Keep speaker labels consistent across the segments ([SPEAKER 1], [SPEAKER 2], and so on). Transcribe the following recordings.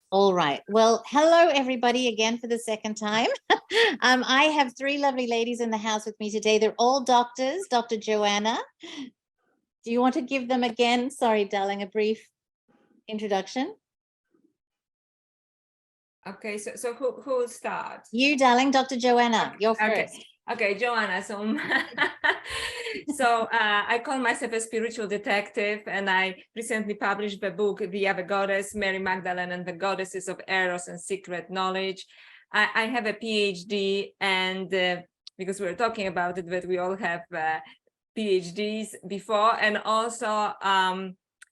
[SPEAKER 1] All right. Well, hello, everybody, again for the second time. I have three lovely ladies in the house with me today. They're all doctors. Dr. Joanna, do you want to give them again, sorry, darling, a brief introduction?
[SPEAKER 2] Okay, so who will start?
[SPEAKER 1] You, darling, Dr. Joanna, you're first.
[SPEAKER 2] Okay, Joanna. So, I call myself a spiritual detective, and I recently published the book Via the Goddess, Mary Magdalene and the Goddesses of Eros and Secret Knowledge. I have a PhD, and because we were talking about it, that we all have PhDs before, and also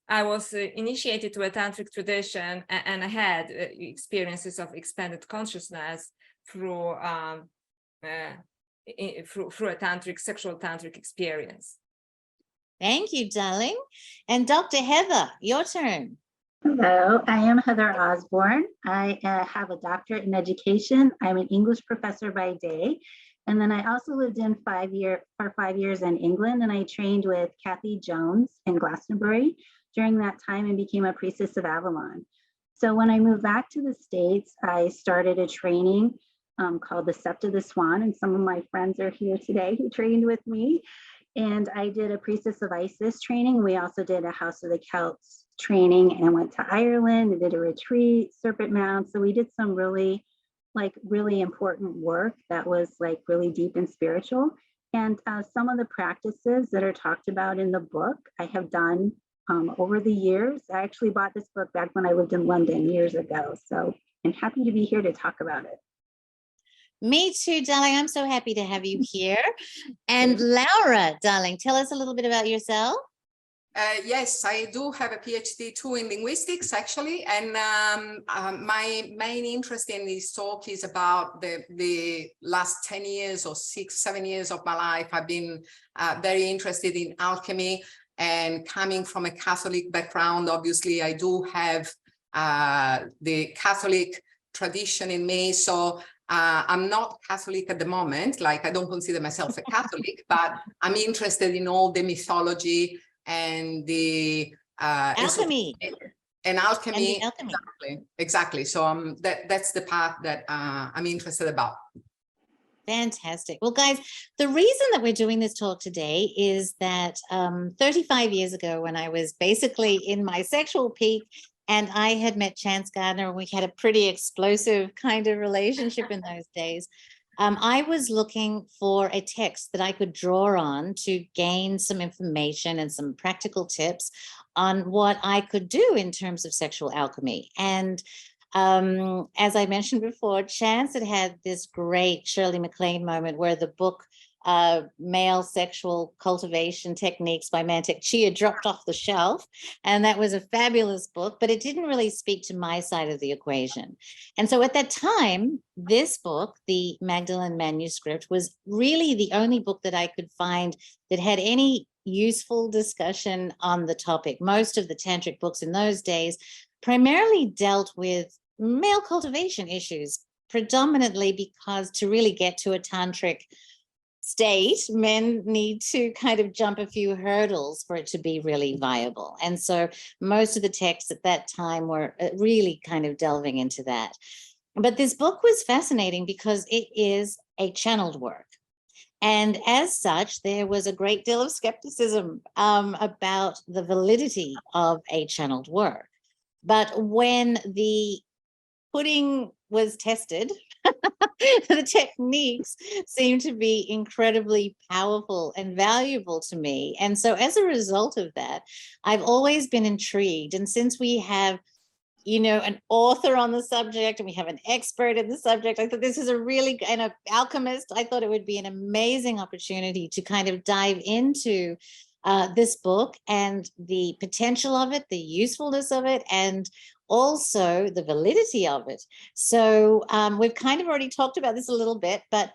[SPEAKER 2] I was initiated to a tantric tradition, and I had experiences of expanded consciousness through a sexual tantric experience.
[SPEAKER 1] Thank you, darling. And Dr. Heather, your turn.
[SPEAKER 3] Hello, I am Heather Osborne. I have a doctorate in education. I'm an English professor by day. And then I also lived in 5 years in England, and I trained with Kathy Jones in Glastonbury during that time and became a priestess of Avalon. So when I moved back to the States, I started a training called the Sept of the Swan, and some of my friends are here today who trained with me. And I did a Priestess of Isis training. We also did a House of the Celts training, and went to Ireland and did a retreat, Serpent Mound. So we did some really important work that was like really deep and spiritual. And some of the practices that are talked about in the book, I have done over the years. I actually bought this book back when I lived in London years ago. So I'm happy to be here to talk about it.
[SPEAKER 1] Me too, darling. I'm so happy to have you here. And Laura, darling, tell us a little bit about yourself.
[SPEAKER 4] Yes, I do have a PhD too in linguistics, actually, and my main interest in this talk is about the last 10 years or 6-7 years of my life. I've been very interested in alchemy, and coming from a Catholic background, obviously, I do have the Catholic tradition in me. So I'm not Catholic at the moment, like I don't consider myself a Catholic, but I'm interested in all the mythology and the
[SPEAKER 1] alchemy
[SPEAKER 4] and alchemy. Exactly. So that's the path that I'm interested about.
[SPEAKER 1] Fantastic. Well, guys, the reason that we're doing this talk today is that 35 years ago, when I was basically in my sexual peak, and I had met Chance Gardner, and we had a pretty explosive kind of relationship in those days. I was looking for a text that I could draw on to gain some information and some practical tips on what I could do in terms of sexual alchemy. And as I mentioned before, Chance had this great Shirley MacLaine moment where the book Male Sexual Cultivation Techniques by Mantic Chia dropped off the shelf, and that was a fabulous book, but it didn't really speak to my side of the equation. And so at that time, this book, the Magdalen Manuscript, was really the only book that I could find that had any useful discussion on the topic. Most of the tantric books in those days primarily dealt with male cultivation issues, predominantly because to really get to a tantric state, men need to kind of jump a few hurdles for it to be really viable. And so most of the texts at that time were really kind of delving into that. But this book was fascinating because it is a channeled work. And as such, there was a great deal of skepticism about the validity of a channeled work. But when the pudding was tested, the techniques seemed to be incredibly powerful and valuable to me. And so as a result of that, I've always been intrigued. And since we have, you know, an author on the subject and we have an expert in the subject, I thought this is a really, and an alchemist, I thought it would be an amazing opportunity to kind of dive into this book and the potential of it, the usefulness of it, and also the validity of it. So we've kind of already talked about this a little bit, but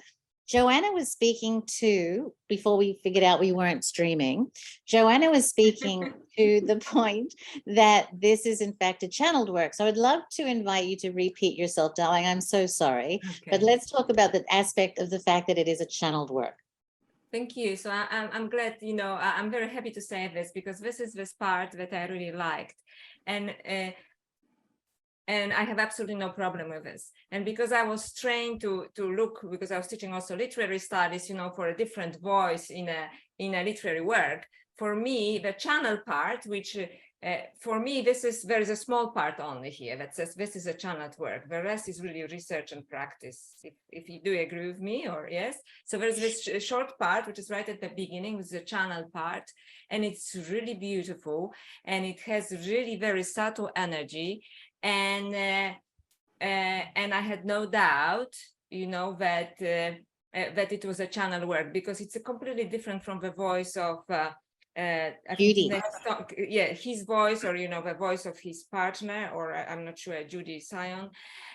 [SPEAKER 1] Joanna was speaking to, before we figured out we weren't streaming, Joanna was speaking to the point that this is in fact a channeled work. So I'd love to invite you to repeat yourself, darling. I'm so sorry, but let's talk about the aspect of the fact that it is a channeled work.
[SPEAKER 2] Thank you. So I'm glad, you know, I'm very happy to say this because this is this part that I really liked. And And I have absolutely no problem with this. And because I was trained to look, because I was teaching also literary studies, for a different voice in a literary work, for me, the channel part, which for me, there is a small part only here that says this is a channeled work. The rest is really research and practice. If you do agree with me, or yes. So there's this short part, which is right at the beginning, with the channel part, and it's really beautiful, and it has really very subtle energy, and I had no doubt, that it was a channel work, because it's completely different from the voice of
[SPEAKER 1] Judy.
[SPEAKER 2] His voice, or the voice of his partner, or I'm not sure, Judy Sion.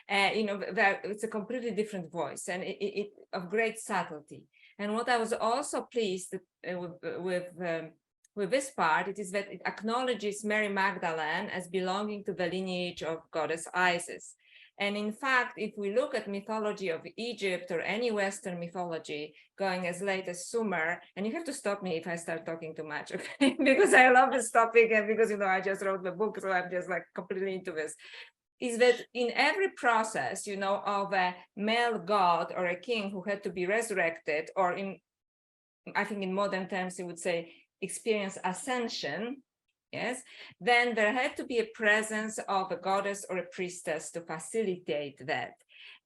[SPEAKER 2] That it's a completely different voice, and it of great subtlety. And what I was also pleased with this part, it is that it acknowledges Mary Magdalene as belonging to the lineage of goddess Isis. And in fact, if we look at mythology of Egypt or any Western mythology, going as late as Sumer, and you have to stop me if I start talking too much, okay? Because I love this topic, and because, I just wrote the book, so I'm just like completely into this, is that in every process, of a male god or a king who had to be resurrected, or I think in modern terms, you would say experience ascension, yes, then there had to be a presence of a goddess or a priestess to facilitate that.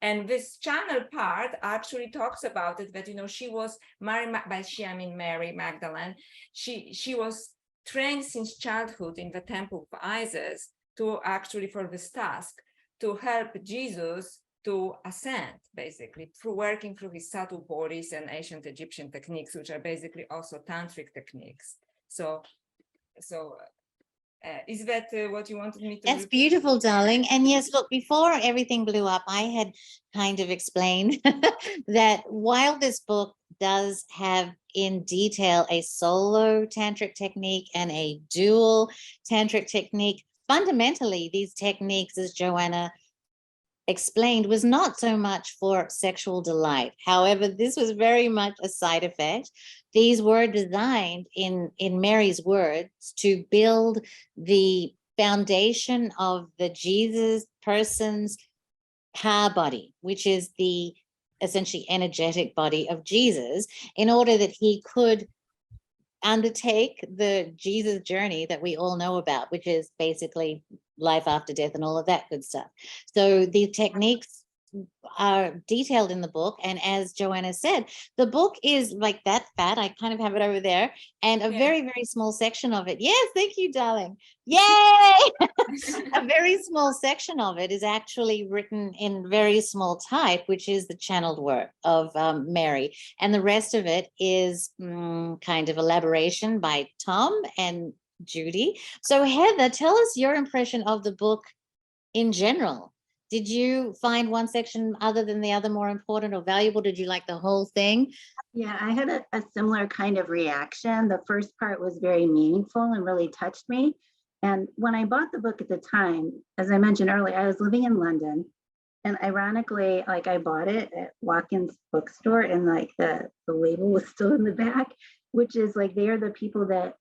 [SPEAKER 2] And this channel part actually talks about it, that, she was, by she, I mean Mary Magdalene, she was trained since childhood in the temple of Isis to actually, for this task, to help Jesus to ascend, basically, through working through his subtle bodies and ancient Egyptian techniques, which are basically also tantric techniques. So is that what you wanted me to
[SPEAKER 1] That's
[SPEAKER 2] repeat?
[SPEAKER 1] beautiful, darling. And yes, look, before everything blew up, I had kind of explained that while this book does have in detail a solo tantric technique and a dual tantric technique, fundamentally, these techniques, as Joanna explained, was not so much for sexual delight. However, this was very much a side effect. These were designed, in Mary's words, to build the foundation of the Jesus person's ka body, which is the essentially energetic body of Jesus, in order that he could undertake the Jesus journey that we all know about, which is basically life after death and all of that good stuff. So these techniques are detailed in the book, and as Joanna said, the book is like that fat. I kind of have it over there, and a very, very small section of it. Yes, thank you, darling. Yay! A very small section of it is actually written in very small type, which is the channeled work of Mary, and the rest of it is kind of elaboration by Tom and Judy. So Heather, tell us your impression of the book in general. Did you find one section other than the other more important or valuable? Did you like the whole thing?
[SPEAKER 3] Yeah, I had a similar kind of reaction. The first part was very meaningful and really touched me. And when I bought the book at the time, as I mentioned earlier, I was living in London. And ironically, like, I bought it at Watkins bookstore, and like the label was still in the back, which is like, they are the people that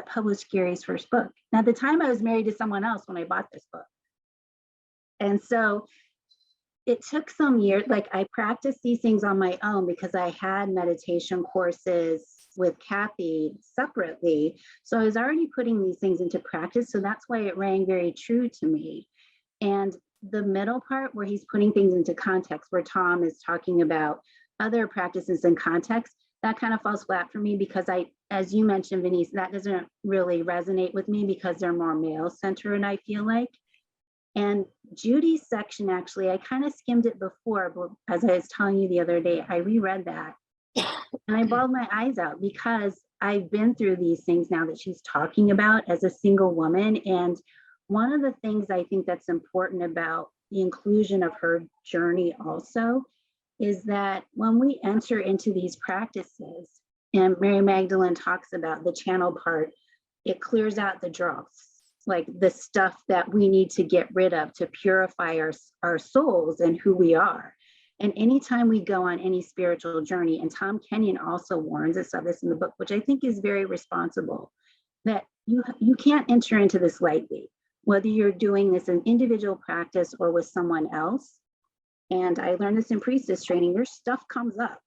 [SPEAKER 3] published Gary's first book. Now, at the time, I was married to someone else when I bought this book. And so it took some years, like, I practiced these things on my own because I had meditation courses with Kathy separately. So I was already putting these things into practice. So that's why it rang very true to me. And the middle part where he's putting things into context, where Tom is talking about other practices in context, that kind of falls flat for me because as you mentioned, Venice, that doesn't really resonate with me because they're more male-centered, I feel like. And Judy's section, actually, I kind of skimmed it before, but as I was telling you the other day, I reread that and I bawled my eyes out because I've been through these things now that she's talking about as a single woman. And one of the things I think that's important about the inclusion of her journey also is that when we enter into these practices, and Mary Magdalene talks about the channel part, it clears out the dross, like the stuff that we need to get rid of to purify our souls and who we are. And anytime we go on any spiritual journey, and Tom Kenyon also warns us of this in the book, which I think is very responsible, that you can't enter into this lightly. whether you're doing this in individual practice or with someone else. And I learned this in priestess training, your stuff comes up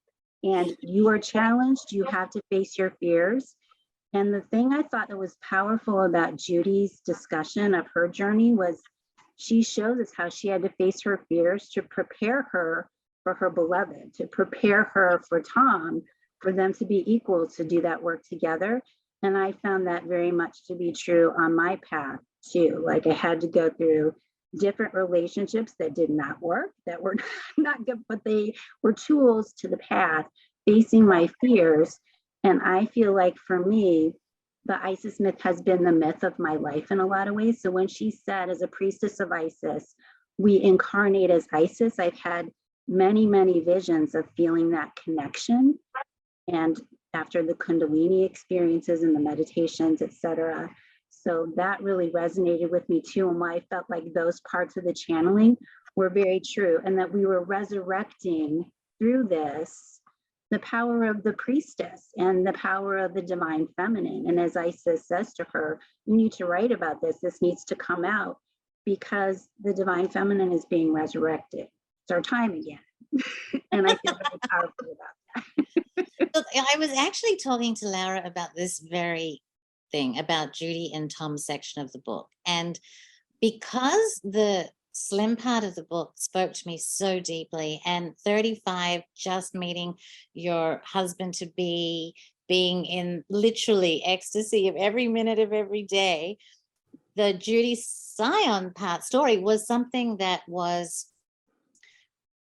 [SPEAKER 3] and you are challenged, you have to face your fears. And the thing I thought that was powerful about Judy's discussion of her journey was she shows us how she had to face her fears to prepare her for her beloved, to prepare her for Tom, for them to be equal to do that work together. And I found that very much to be true on my path too. Like I had to go through different relationships that did not work, that were not good, but they were tools to the path, facing my fears. And I feel like for me, the Isis myth has been the myth of my life in a lot of ways. So when she said, as a priestess of Isis, we incarnate as Isis, I've had many, many visions of feeling that connection. And after the Kundalini experiences and the meditations, etc. So that really resonated with me too, and why I felt like those parts of the channeling were very true, and that we were resurrecting through this the power of the priestess and the power of the divine feminine. And as Isis says to her, you need to write about this. This needs to come out because the divine feminine is being resurrected. It's our time again. And I feel very powerful about that.
[SPEAKER 1] Look, I was actually talking to Laura about this very thing, about Judy and Tom's section of the book. And because the slim part of the book spoke to me so deeply, and 35, just meeting your husband to be, being in literally ecstasy of every minute of every day, the Judy Sion part story was something that was,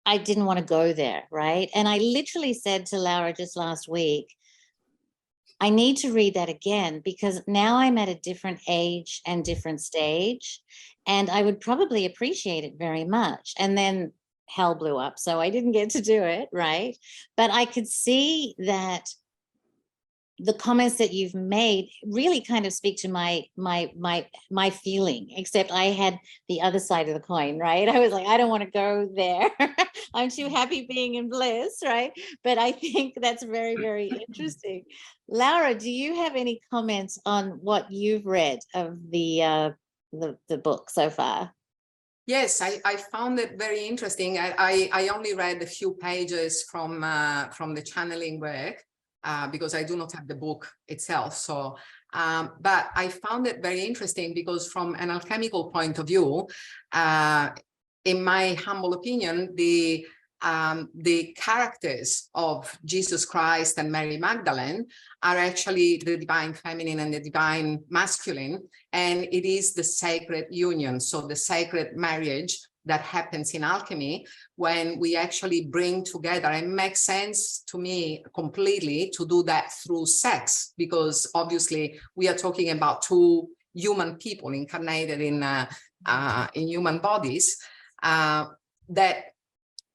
[SPEAKER 1] I didn't want to go there, right? And I literally said to Laura just last week, I need to read that again, because now I'm at a different age and different stage, and I would probably appreciate it very much. And then hell blew up, so I didn't get to do it, right? But I could see that the comments that you've made really kind of speak to my feeling, except I had the other side of the coin, right? I was like, I don't want to go there. I'm too happy being in bliss, right? But I think that's very, very interesting. Laura, do you have any comments on what you've read of the book so far?
[SPEAKER 4] Yes, I found it very interesting. I only read a few pages from the channeling work, because I do not have the book itself. So, but I found it very interesting because from an alchemical point of view, in my humble opinion, the characters of Jesus Christ and Mary Magdalene are actually the divine feminine and the divine masculine, and it is the sacred union, so the sacred marriage that happens in alchemy when we actually bring together. And it makes sense to me completely to do that through sex, because obviously we are talking about two human people incarnated in human bodies that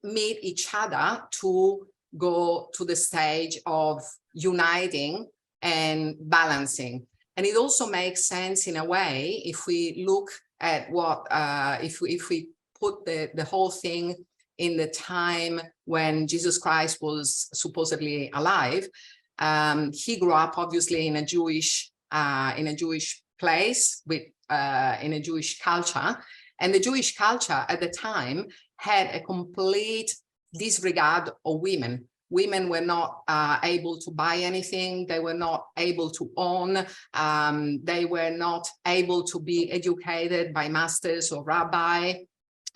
[SPEAKER 4] meet each other to go to the stage of uniting and balancing. And it also makes sense in a way if we look at what if we put the whole thing in the time when Jesus Christ was supposedly alive. He grew up obviously in a Jewish place with in a Jewish culture, and the Jewish culture at the time had a complete disregard of women. Women were not able to buy anything. They were not able to own. They were not able to be educated by masters or rabbi.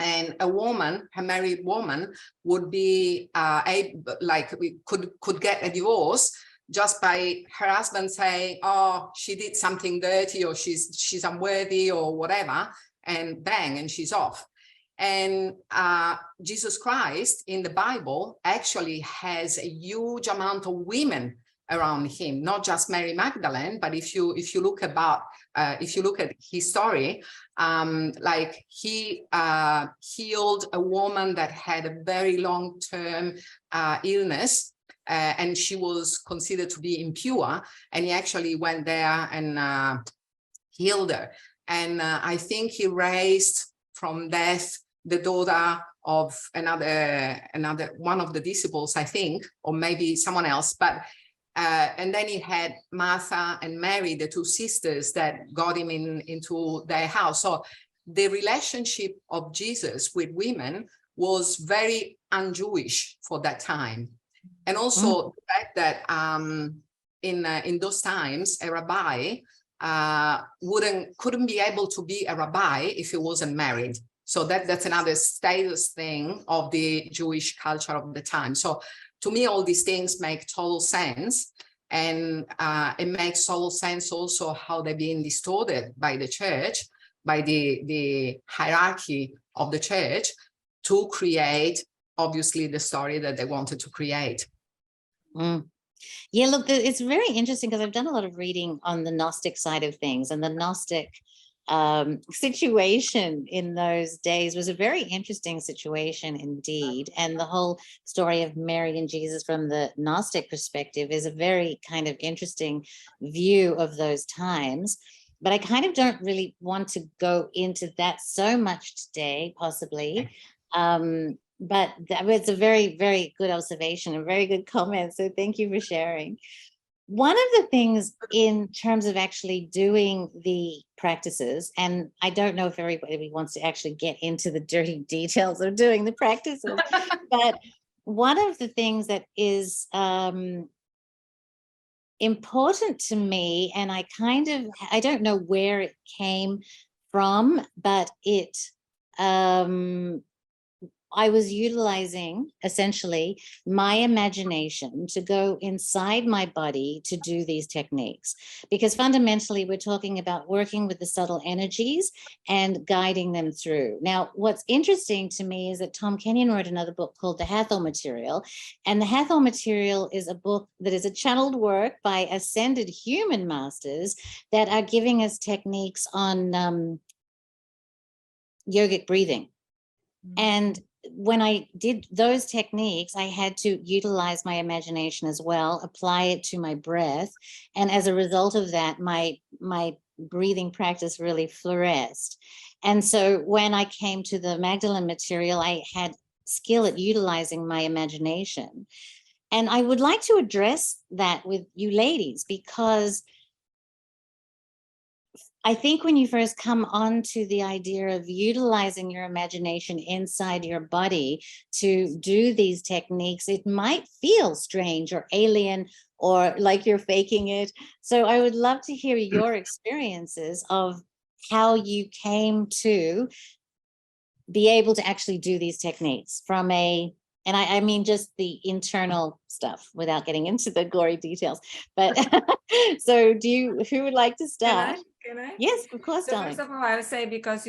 [SPEAKER 4] And a woman, a married woman, would be could get a divorce just by her husband saying, "Oh, she did something dirty," or she's unworthy, or whatever, and bang, and she's off. And Jesus Christ in the Bible actually has a huge amount of women around him, not just Mary Magdalene, but if you look at his story, like he healed a woman that had a very long-term illness, and she was considered to be impure, and he actually went there and healed her. And I think he raised from death the daughter of another one of the disciples, I think, or maybe someone else. But And then he had Martha and Mary, the two sisters that got him into their house. So the relationship of Jesus with women was very un-Jewish for that time. And also the fact that in those times, a rabbi couldn't be able to be a rabbi if he wasn't married. So that's another status thing of the Jewish culture of the time. So to me, all these things make total sense. And it makes total sense also how they're being distorted by the church, by the hierarchy of the church, to create, obviously, the story that they wanted to create.
[SPEAKER 1] Yeah, look, it's very interesting because I've done a lot of reading on the Gnostic side of things, and the Gnostic situation in those days was a very interesting situation indeed. And the whole story of Mary and Jesus from the Gnostic perspective is a very kind of interesting view of those times. But I kind of don't really want to go into that so much today, possibly. But it's a very, very good observation, a very good comment. So thank you for sharing. One of the things in terms of actually doing the practices, and I don't know if everybody wants to actually get into the dirty details of doing the practices, but one of the things that is important to me, and I don't know where it came from, but I was utilizing essentially my imagination to go inside my body to do these techniques, because fundamentally we're talking about working with the subtle energies and guiding them through. Now, what's interesting to me is that Tom Kenyon wrote another book called The Hathor Material, and The Hathor Material is a book that is a channeled work by ascended human masters that are giving us techniques on yogic breathing. And when I did those techniques, I had to utilize my imagination as well, apply it to my breath. And as a result of that, my breathing practice really flourished. And so when I came to the Magdalen material, I had skill at utilizing my imagination. And I would like to address that with you ladies, because I think when you first come onto the idea of utilizing your imagination inside your body to do these techniques, it might feel strange or alien or like you're faking it. So I would love to hear your experiences of how you came to be able to actually do these techniques from and I mean just the internal stuff without getting into the gory details. But so who would like to start?
[SPEAKER 2] Can I?
[SPEAKER 1] Yes, of course,
[SPEAKER 2] So
[SPEAKER 1] darling.
[SPEAKER 2] first of all, I would say, because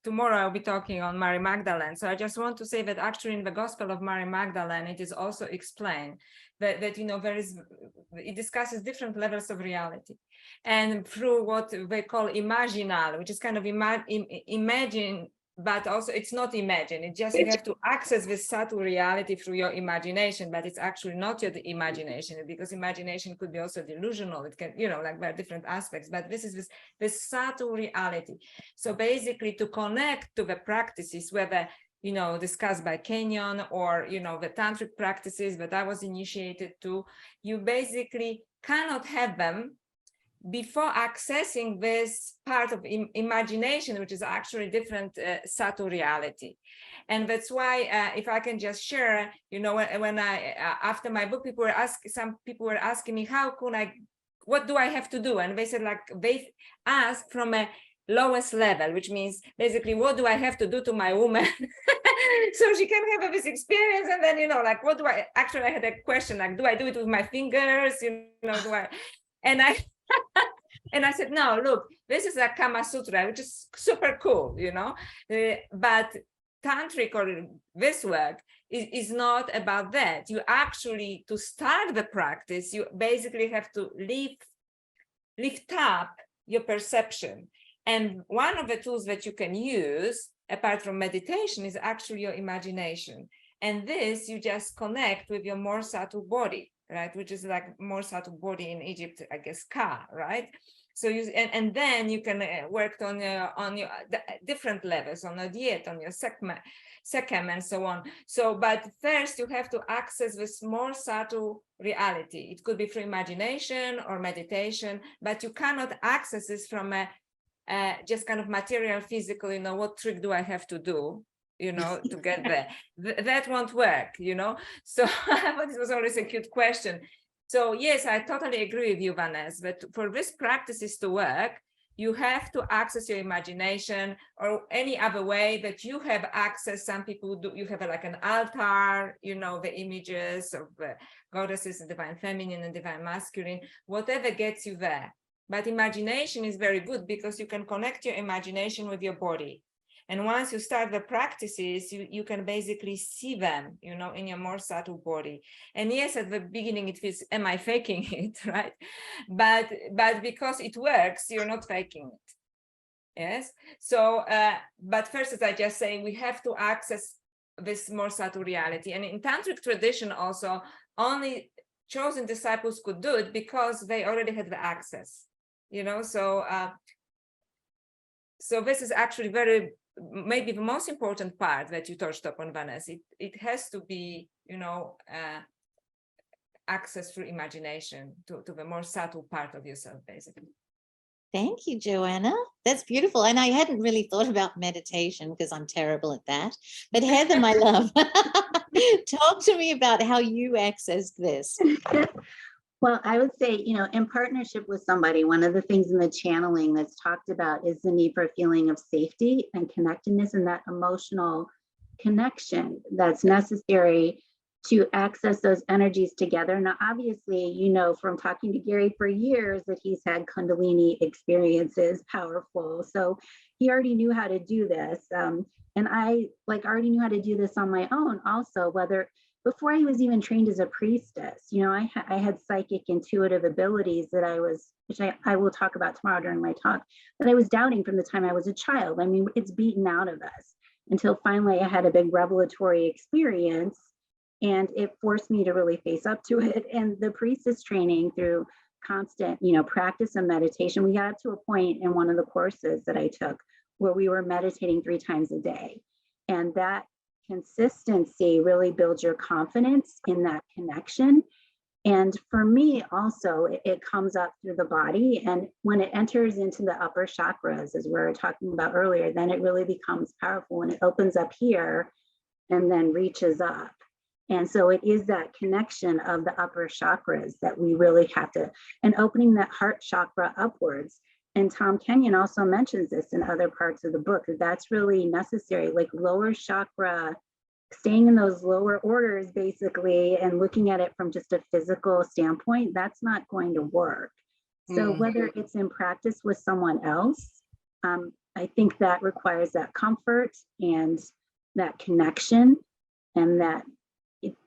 [SPEAKER 2] tomorrow I'll be talking on Mary Magdalene. So I just want to say that actually in the Gospel of Mary Magdalene, it is also explained that it discusses different levels of reality, and through what they call imaginal, which is kind of imagine, but also it's not imagine. It just you have to access this subtle reality through your imagination, but it's actually not your imagination, because imagination could be also delusional. It can, like there are different aspects, but this is this subtle reality. So basically to connect to the practices, whether, discussed by Kenyon or, the tantric practices that I was initiated to, you basically cannot have them before accessing this part of imagination, which is actually different subtle reality. And that's why, if I can just share, when I, after my book, some people were asking me, what do I have to do? And they said, they asked from a lowest level, which means basically, what do I have to do to my woman so she can have this experience? And then, what do I, actually I had a question, do I do it with my fingers? And I said, no, look, this is a Kama Sutra, which is super cool, but tantric or this work is not about that. You actually, to start the practice, you basically have to lift up your perception. And one of the tools that you can use, apart from meditation, is actually your imagination. And this, you just connect with your more subtle body, right? Which is like more subtle body in Egypt, I guess, Ka, right? So you and then you can work on your different levels, on a diet, on your second, and so on. So, but first you have to access this more subtle reality. It could be through imagination or meditation, but you cannot access this from a just kind of material, physical, what trick do I have to do, to get there? That won't work, So I thought it was always a cute question. So yes, I totally agree with you, Vanessa, but for these practices to work, you have to access your imagination or any other way that you have access. Some people do, you have like an altar, the images of goddesses, the divine feminine and divine masculine, whatever gets you there. But imagination is very good because you can connect your imagination with your body. And once you start the practices, you can basically see them, in your more subtle body. And yes, at the beginning it feels, am I faking it, right? But because it works, you're not faking it. Yes. So, but first, as I just say, we have to access this more subtle reality. And in tantric tradition also, only chosen disciples could do it because they already had the access, so this is actually maybe the most important part that you touched upon, Vanessa. It has to be, access through imagination to the more subtle part of yourself, basically.
[SPEAKER 1] Thank you, Joanna. That's beautiful. And I hadn't really thought about meditation because I'm terrible at that. But Heather, my love, talk to me about how you accessed this.
[SPEAKER 3] Well, I would say, in partnership with somebody, one of the things in the channeling that's talked about is the need for a feeling of safety and connectedness, and that emotional connection that's necessary to access those energies together. Now, obviously, from talking to Gary for years that he's had Kundalini experiences, powerful. So he already knew how to do this. And I already knew how to do this on my own also, before I was even trained as a priestess. I had psychic intuitive abilities which I will talk about tomorrow during my talk, that I was doubting from the time I was a child. I mean, it's beaten out of us until finally I had a big revelatory experience, and it forced me to really face up to it. And the priestess training, through constant, practice and meditation, we got to a point in one of the courses that I took where we were meditating 3 times a day. And that consistency really builds your confidence in that connection. And for me also, it comes up through the body. And when it enters into the upper chakras, as we were talking about earlier, then it really becomes powerful when it opens up here and then reaches up. And so it is that connection of the upper chakras that we really have to, and opening that heart chakra upwards. And Tom Kenyon also mentions this in other parts of the book, that's really necessary, like lower chakra, staying in those lower orders basically, and looking at it from just a physical standpoint, that's not going to work. So whether it's in practice with someone else, I think that requires that comfort and that connection, and that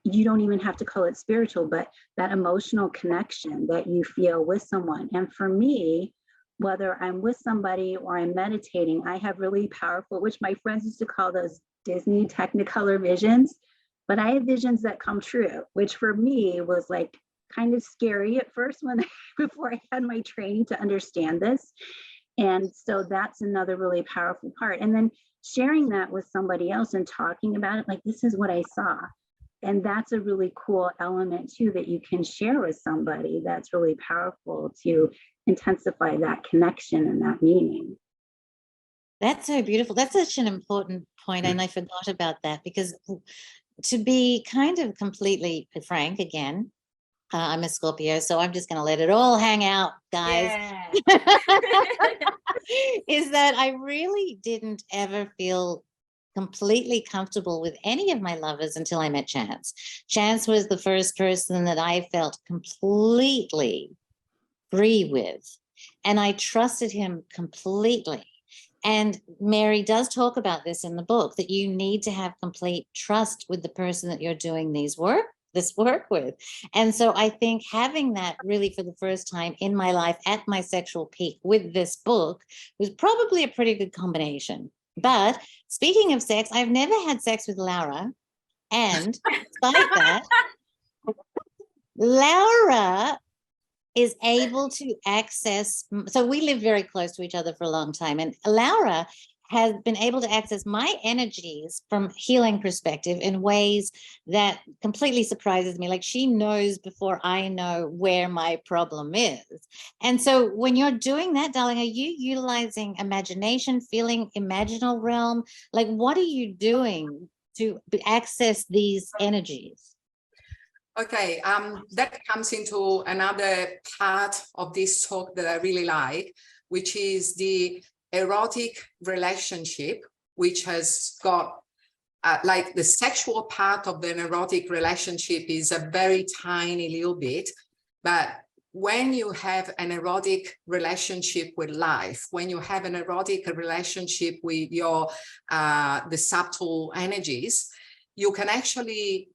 [SPEAKER 3] you don't even have to call it spiritual, but that emotional connection that you feel with someone. And for me, whether I'm with somebody or I'm meditating, I have really powerful, which my friends used to call those Disney Technicolor visions, but I have visions that come true, which for me was like kind of scary at first before I had my training to understand this. And so that's another really powerful part. And then sharing that with somebody else and talking about it, like, this is what I saw. And that's a really cool element too, that you can share with somebody. That's really powerful to intensify that connection and that meaning.
[SPEAKER 1] That's so beautiful. That's such an important point, and I forgot about that, because to be kind of completely frank again, I'm a Scorpio, so I'm just going to let it all hang out, guys.
[SPEAKER 2] Yeah.
[SPEAKER 1] Is that I really didn't ever feel completely comfortable with any of my lovers until I met Chance. Chance was the first person that I felt completely free with, and I trusted him completely. And Mary does talk about this in the book, that you need to have complete trust with the person that you're doing this work with. And so I think having that really for the first time in my life at my sexual peak with this book was probably a pretty good combination. But speaking of sex, I've never had sex with Laura. And despite that, Laura is able to access, so we live very close to each other for a long time, and Laura has been able to access my energies from healing perspective in ways that completely surprises me. Like, she knows before I know where my problem is. And so when you're doing that, darling, are you utilizing imagination, feeling, imaginal realm? Like, what are you doing to access these energies?
[SPEAKER 4] Okay, that comes into another part of this talk that I really like, which is the erotic relationship, which has got like the sexual part of the erotic relationship is a very tiny little bit, but when you have an erotic relationship with life, when you have an erotic relationship with your the subtle energies, you can actually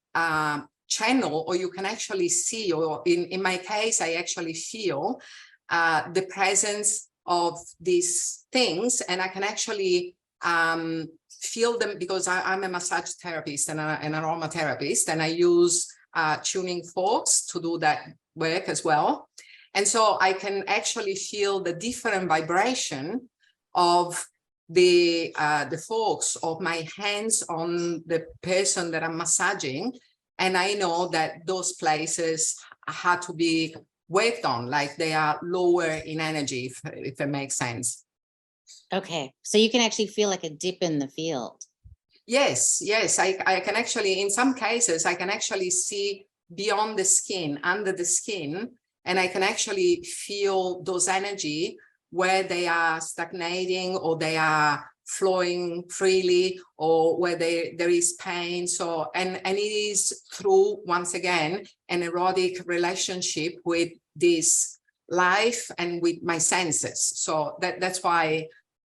[SPEAKER 4] channel, or you can actually see, or in my case, I actually feel the presence of these things, and I can actually feel them, because I'm a massage therapist and an aromatherapist, and I use tuning forks to do that work as well. And so I can actually feel the different vibration of the forks of my hands on the person that I'm massaging. And I know that those places had to be worked on, like they are lower in energy, if it makes sense.
[SPEAKER 1] Okay, so you can actually feel like a dip in the field.
[SPEAKER 4] Yes, I can actually, in some cases, I can actually see beyond the skin, under the skin, and I can actually feel those energy where they are stagnating, or they are flowing freely, or where there is pain. So, and it is through, once again, an erotic relationship with this life and with my senses. So that's why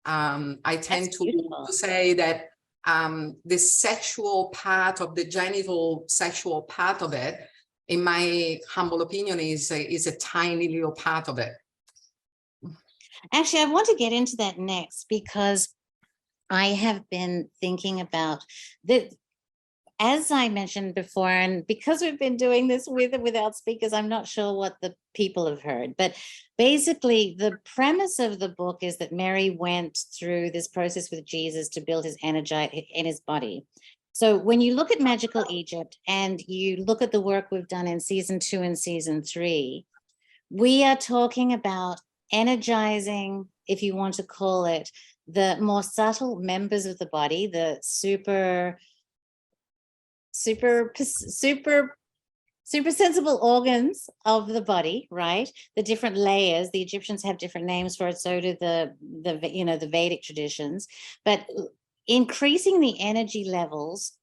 [SPEAKER 4] I tend to say that the sexual part of the genital sexual part of it, in my humble opinion, is a tiny little part of it.
[SPEAKER 1] Actually, I want to get into that next, because I have been thinking about that, as I mentioned before, and because we've been doing this with and without speakers, I'm not sure what the people have heard. But basically, the premise of the book is that Mary went through this process with Jesus to build his energy in his body. So when you look at Magical Egypt and you look at the work we've done in season 2 and season 3, we are talking about energizing, if you want to call it, the more subtle members of the body, the super sensible organs of the body, right? The different layers. The Egyptians have different names for it, so do the Vedic traditions. But increasing the energy levels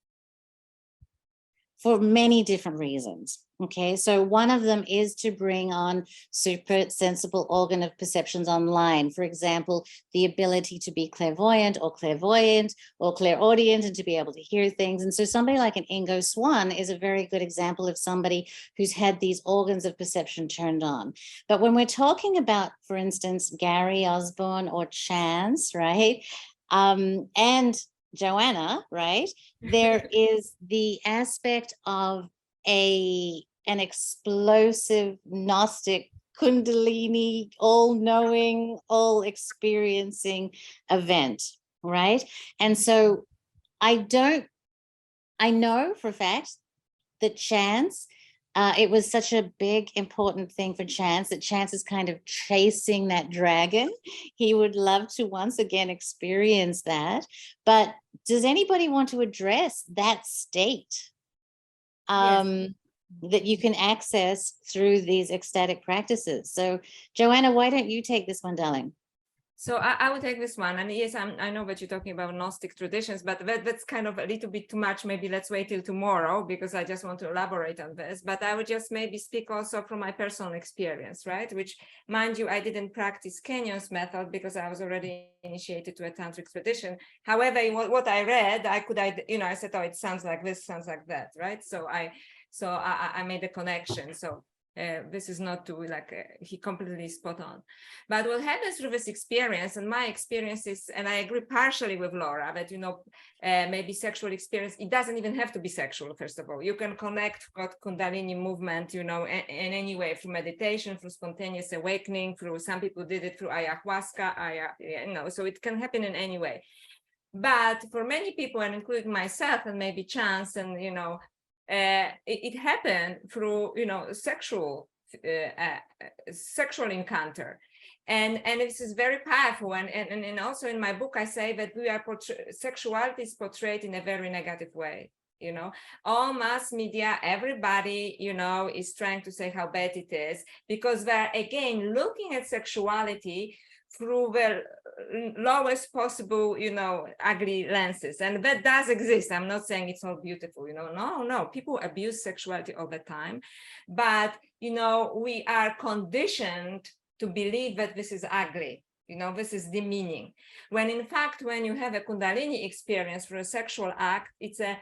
[SPEAKER 1] for many different reasons. Okay, so one of them is to bring on super sensible organ of perceptions online. For example, the ability to be clairvoyant or clairaudient, and to be able to hear things. And so somebody like an Ingo Swann is a very good example of somebody who's had these organs of perception turned on. But when we're talking about, for instance, Gary Osborne or Chance, right? And Joanna, right? There is the aspect of an explosive Gnostic Kundalini, all-knowing, all-experiencing event, right? And so I know for a fact that Chance, it was such a big, important thing for Chance, that Chance is kind of chasing that dragon. He would love to once again experience that. But does anybody want to address that state that you can access through these ecstatic practices? So Joanna, why don't you take this one, darling?
[SPEAKER 2] So I will take this one. And yes, I know that you're talking about Gnostic traditions, but that's kind of a little bit too much. Maybe let's wait till tomorrow, because I just want to elaborate on this. But I would just maybe speak also from my personal experience, right? Which, mind you, I didn't practice Kenyon's method because I was already initiated to a tantric tradition. However, what I read, I said, oh, it sounds like this, sounds like that, right? So I made a connection. So this is not to like, he completely spot on. But what happens through this experience, and my experience is, and I agree partially with Laura, that, maybe sexual experience, it doesn't even have to be sexual, first of all. You can connect with Kundalini movement, in any way, through meditation, through spontaneous awakening, through, some people did it through ayahuasca, so it can happen in any way. But for many people, and including myself and maybe Chance, and it happened through sexual encounter, and this is very powerful. And also in my book I say that sexuality is portrayed in a very negative way. All mass media, everybody is trying to say how bad it is, because they're again looking at sexuality through the lowest possible, ugly lenses. And that does exist. I'm not saying it's all beautiful, no, people abuse sexuality all the time. But, we are conditioned to believe that this is ugly, this is demeaning. When in fact, when you have a Kundalini experience for a sexual act, it's a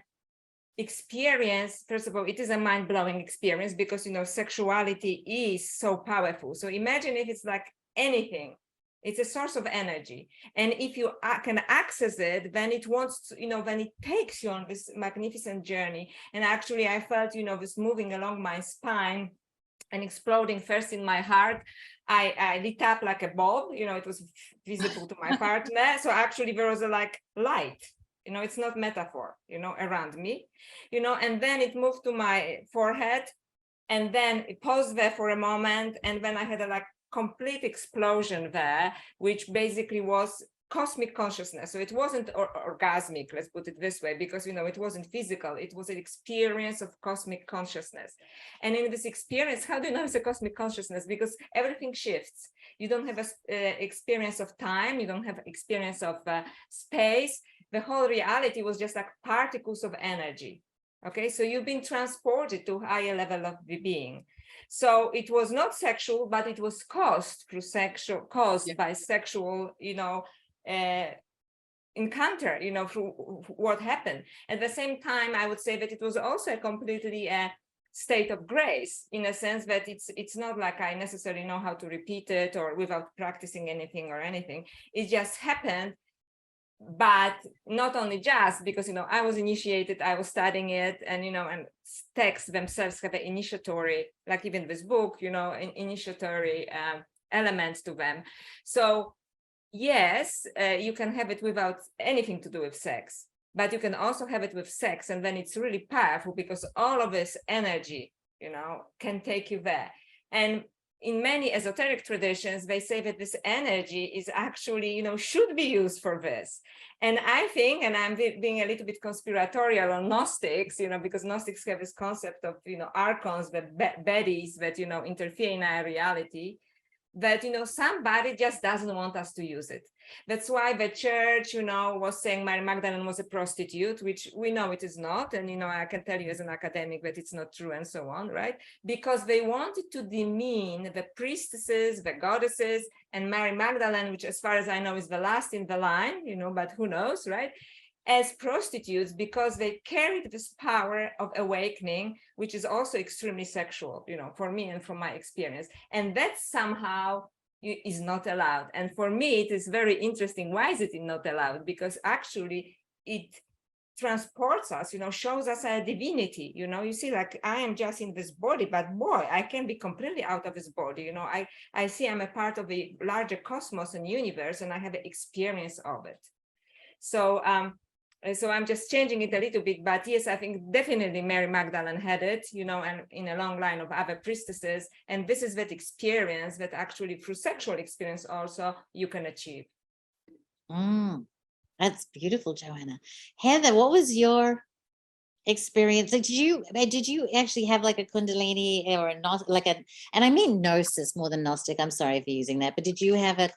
[SPEAKER 2] experience. First of all, it is a mind-blowing experience, because, sexuality is so powerful. So imagine if it's like anything. It's a source of energy. And if you can access it, then it wants to, then it takes you on this magnificent journey. And actually, I felt, this moving along my spine and exploding first in my heart. I lit up like a bulb, it was visible to my partner. So actually there was a light, it's not metaphor, around me, and then it moved to my forehead, and then it paused there for a moment. And then I had a complete explosion there, which basically was cosmic consciousness. So it wasn't orgasmic, let's put it this way, because it wasn't physical. It was an experience of cosmic consciousness. And in this experience, how do you know it's a cosmic consciousness? Because everything shifts. You don't have a experience of time. You don't have experience of space. The whole reality was just like particles of energy. Okay, so you've been transported to a higher level of the being. So it was not sexual, but it was caused by sexual, encounter, through what happened. At the same time, I would say that it was also a completely state of grace, in a sense that it's not like I necessarily know how to repeat it or without practicing anything or anything. It just happened. But not only just because, I was initiated, I was studying it, and, and texts themselves have an initiatory, like even this book, an initiatory element to them. So yes, you can have it without anything to do with sex, but you can also have it with sex. And then it's really powerful, because all of this energy, can take you there. And in many esoteric traditions, they say that this energy is actually, should be used for this. And I think, and I'm being a little bit conspiratorial on Gnostics, because Gnostics have this concept of, archons, the baddies that, interfere in our reality, that, somebody just doesn't want us to use it. That's why the church, was saying Mary Magdalene was a prostitute, which we know it is not. And, I can tell you as an academic that it's not true, and so on, right? Because they wanted to demean the priestesses, the goddesses, and Mary Magdalene, which as far as I know is the last in the line, but who knows, right? As prostitutes, because they carried this power of awakening, which is also extremely sexual, for me and from my experience. And that somehow is not allowed. And for me, it is very interesting. Why is it not allowed? Because actually it transports us, shows us a divinity, you see, like, I am just in this body, but boy, I can be completely out of this body. I see I'm a part of a larger cosmos and universe, and I have an experience of it. So I'm just changing it a little bit, but yes, I think definitely Mary Magdalene had it, and in a long line of other priestesses. And this is that experience that actually through sexual experience also you can achieve.
[SPEAKER 1] That's beautiful, Joanna. Heather, what was your experience? Like, did you actually have like a Kundalini or a not like a, and I mean gnosis more than Gnostic, I'm sorry for using that, but did you have a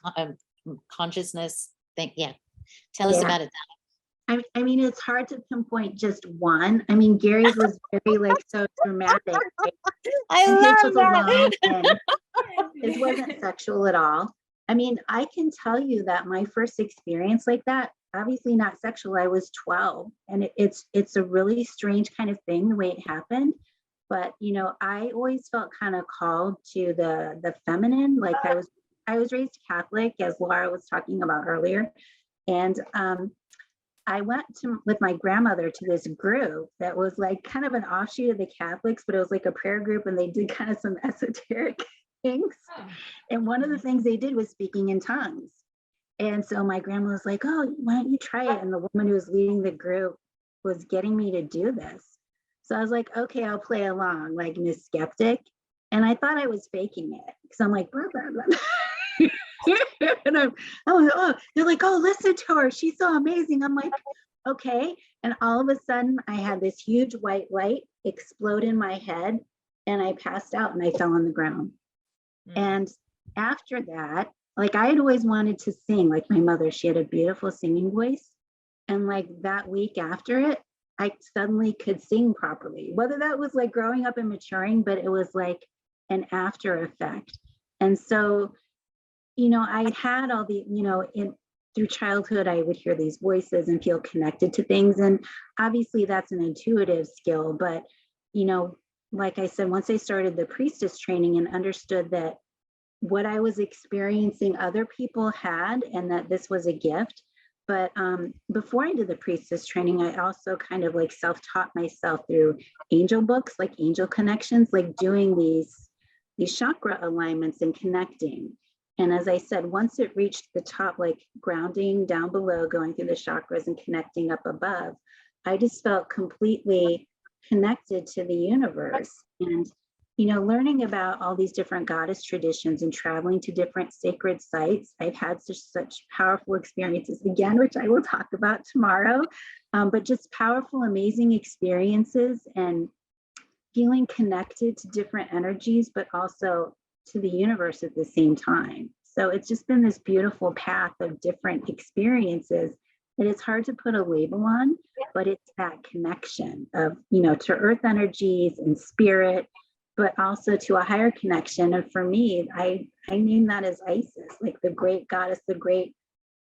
[SPEAKER 1] consciousness thing? Yeah. Tell us about it.
[SPEAKER 3] I mean, it's hard to pinpoint just one. I mean, Gary's was very so dramatic. Right?
[SPEAKER 1] I love that.
[SPEAKER 3] And it wasn't sexual at all. I mean, I can tell you that my first experience like that, obviously not sexual, I was 12. And it's a really strange kind of thing, the way it happened. But, you know, I always felt kind of called to the feminine. Like I was raised Catholic, as Laura was talking about earlier. And I went with my grandmother to this group that was like kind of an offshoot of the Catholics, but it was like a prayer group, and they did kind of some esoteric things. And one of the things they did was speaking in tongues. And so my grandma was like, oh, why don't you try it? And the woman who was leading the group was getting me to do this. So I was like, okay, I'll play along, like Miss Skeptic. And I thought I was faking it because I'm like, blah, blah, blah. And oh, they're like, oh, listen to her. She's so amazing. I'm like, okay. And all of a sudden I had this huge white light explode in my head, and I passed out and I fell on the ground. And after that, like I had always wanted to sing like my mother. She had a beautiful singing voice. And like that week after it, I suddenly could sing properly, whether that was like growing up and maturing, but it was like an after effect. And so, you know, I had all the, you know, through childhood, I would hear these voices and feel connected to things. And obviously that's an intuitive skill, but, you know, like I said, once I started the priestess training and understood that what I was experiencing other people had, and that this was a gift. But before I did the priestess training, I also kind of like self-taught myself through angel books, like angel connections, like doing these chakra alignments and connecting. And as I said, once it reached the top, like grounding down below, going through the chakras and connecting up above, I just felt completely connected to the universe. And, you know, learning about all these different goddess traditions and traveling to different sacred sites, I've had such powerful experiences again, which I will talk about tomorrow, but just powerful, amazing experiences and feeling connected to different energies, but also to the universe at the same time. So it's just been this beautiful path of different experiences that it's hard to put a label on, but it's that connection of, you know, to earth energies and spirit, but also to a higher connection. And for me, I name that as Isis, like the great goddess, the great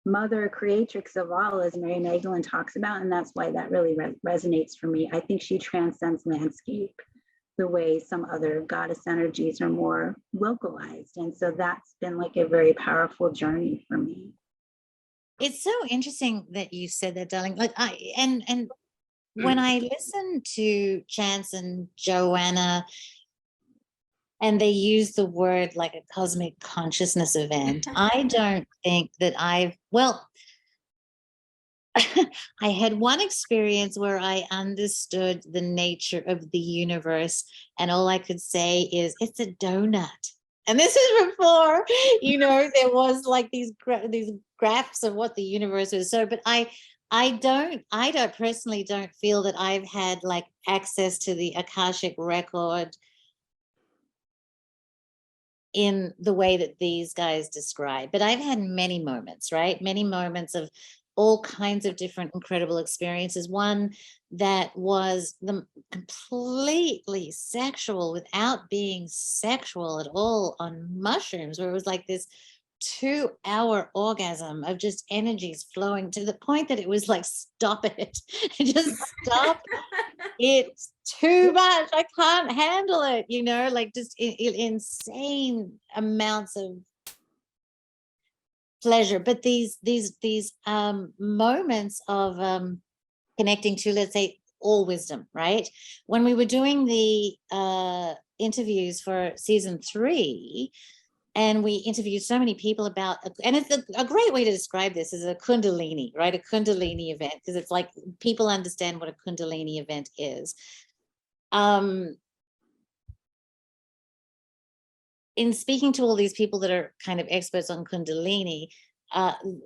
[SPEAKER 3] mother creatrix of all, as Mary Magdalene talks about. And that's why that really resonates for me. I think she transcends landscape the way some other goddess energies are more localized. And so that's been like a very powerful journey for me.
[SPEAKER 1] It's so interesting that you said that, darling. Like and when I listen to Chance and Joanna, and they use the word like a cosmic consciousness event, I don't think that I had one experience where I understood the nature of the universe, and all I could say is it's a donut. And this is before, you know, there was like these graphs of what the universe was. So, but I don't personally don't feel that I've had like access to the Akashic record in the way that these guys describe. But I've had many moments, right? Many moments of all kinds of different incredible experiences. One that was completely sexual without being sexual at all, on mushrooms, where it was like this 2-hour orgasm of just energies flowing to the point that it was like, stop it, just stop. It's too much. I can't handle it, you know, like just insane amounts of pleasure. But these moments of connecting to, let's say, all wisdom, right? When we were doing the interviews for season 3, and we interviewed so many people about, and it's a great way to describe this is a Kundalini, right? A Kundalini event, because it's like people understand what a Kundalini event is. In speaking to all these people that are kind of experts on Kundalini,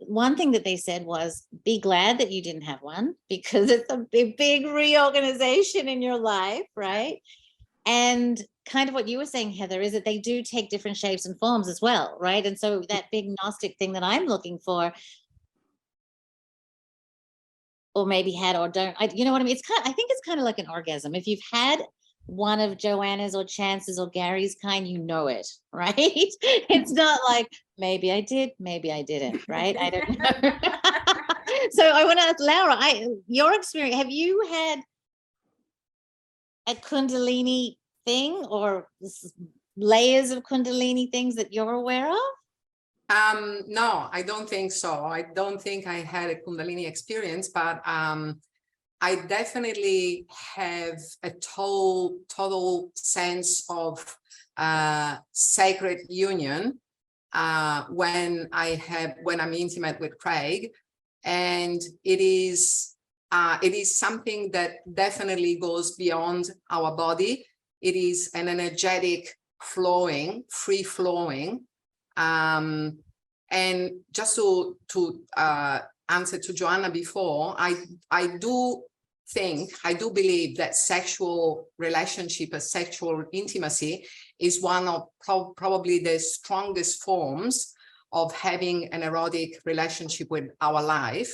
[SPEAKER 1] one thing that they said was, be glad that you didn't have one, because it's a big reorganization in your life, right? And kind of what you were saying, Heather, is that they do take different shapes and forms as well, right? And so that big Gnostic thing that I'm looking for, or maybe had or don't, you know what I mean? I think it's kind of like an orgasm. If you've had one of Joanna's or Chance's or Gary's kind, you know it, right? It's not like, maybe I did, maybe I didn't, right? I don't know. So I want to ask Laura, your experience, have you had a Kundalini thing or layers of Kundalini things that you're aware of?
[SPEAKER 4] No, I don't think so. I don't think I had a Kundalini experience, but I definitely have a total sense of sacred union when I'm intimate with Craig, and it is something that definitely goes beyond our body. It is an energetic flowing, free flowing. And just to answer to Joanna before, I do believe that sexual relationship, a sexual intimacy, is one of probably the strongest forms of having an erotic relationship with our life.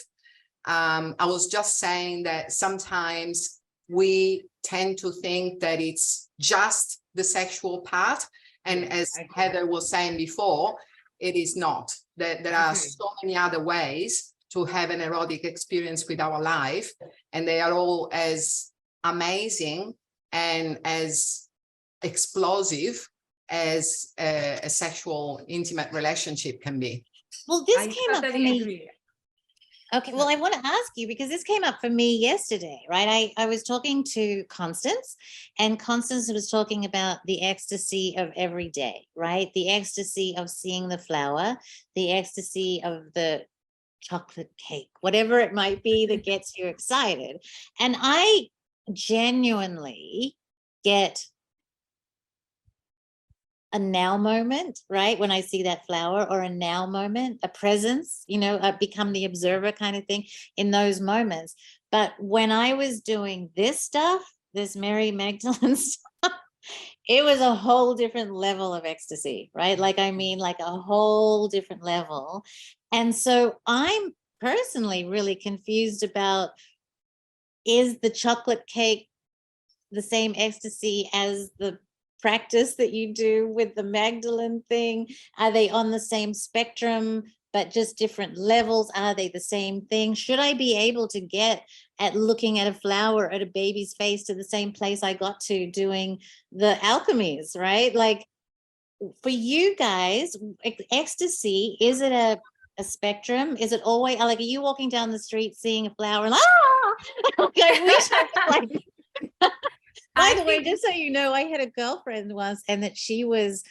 [SPEAKER 4] I was just saying that sometimes we tend to think that it's just the sexual part. And as Heather was saying before, it is not. There are so many other ways to have an erotic experience with our life, and they are all as amazing and as explosive as a sexual intimate relationship can be.
[SPEAKER 1] Well, this came up for me. Okay, well, I want to ask you, because this came up for me yesterday, right? I was talking to Constance, and Constance was talking about the ecstasy of every day, right? The ecstasy of seeing the flower, the ecstasy of the chocolate cake, whatever it might be that gets you excited. And I genuinely get a now moment, right? When I see that flower, or a now moment, a presence, become the observer kind of thing in those moments. But when I was doing this stuff, this Mary Magdalene stuff, it was a whole different level of ecstasy, right? Like a whole different level. And so I'm personally really confused about, is the chocolate cake the same ecstasy as the practice that you do with the Magdalene thing? Are they on the same spectrum, but just different levels? Are they the same thing? Should I be able to get at looking at a flower at a baby's face to the same place I got to doing the alchemies, right? Like, for you guys, ecstasy, is it a spectrum? Is it always like, are you walking down the street seeing a flower and okay, I wish I could, like by the way, just so you know, I had a girlfriend once, and that she was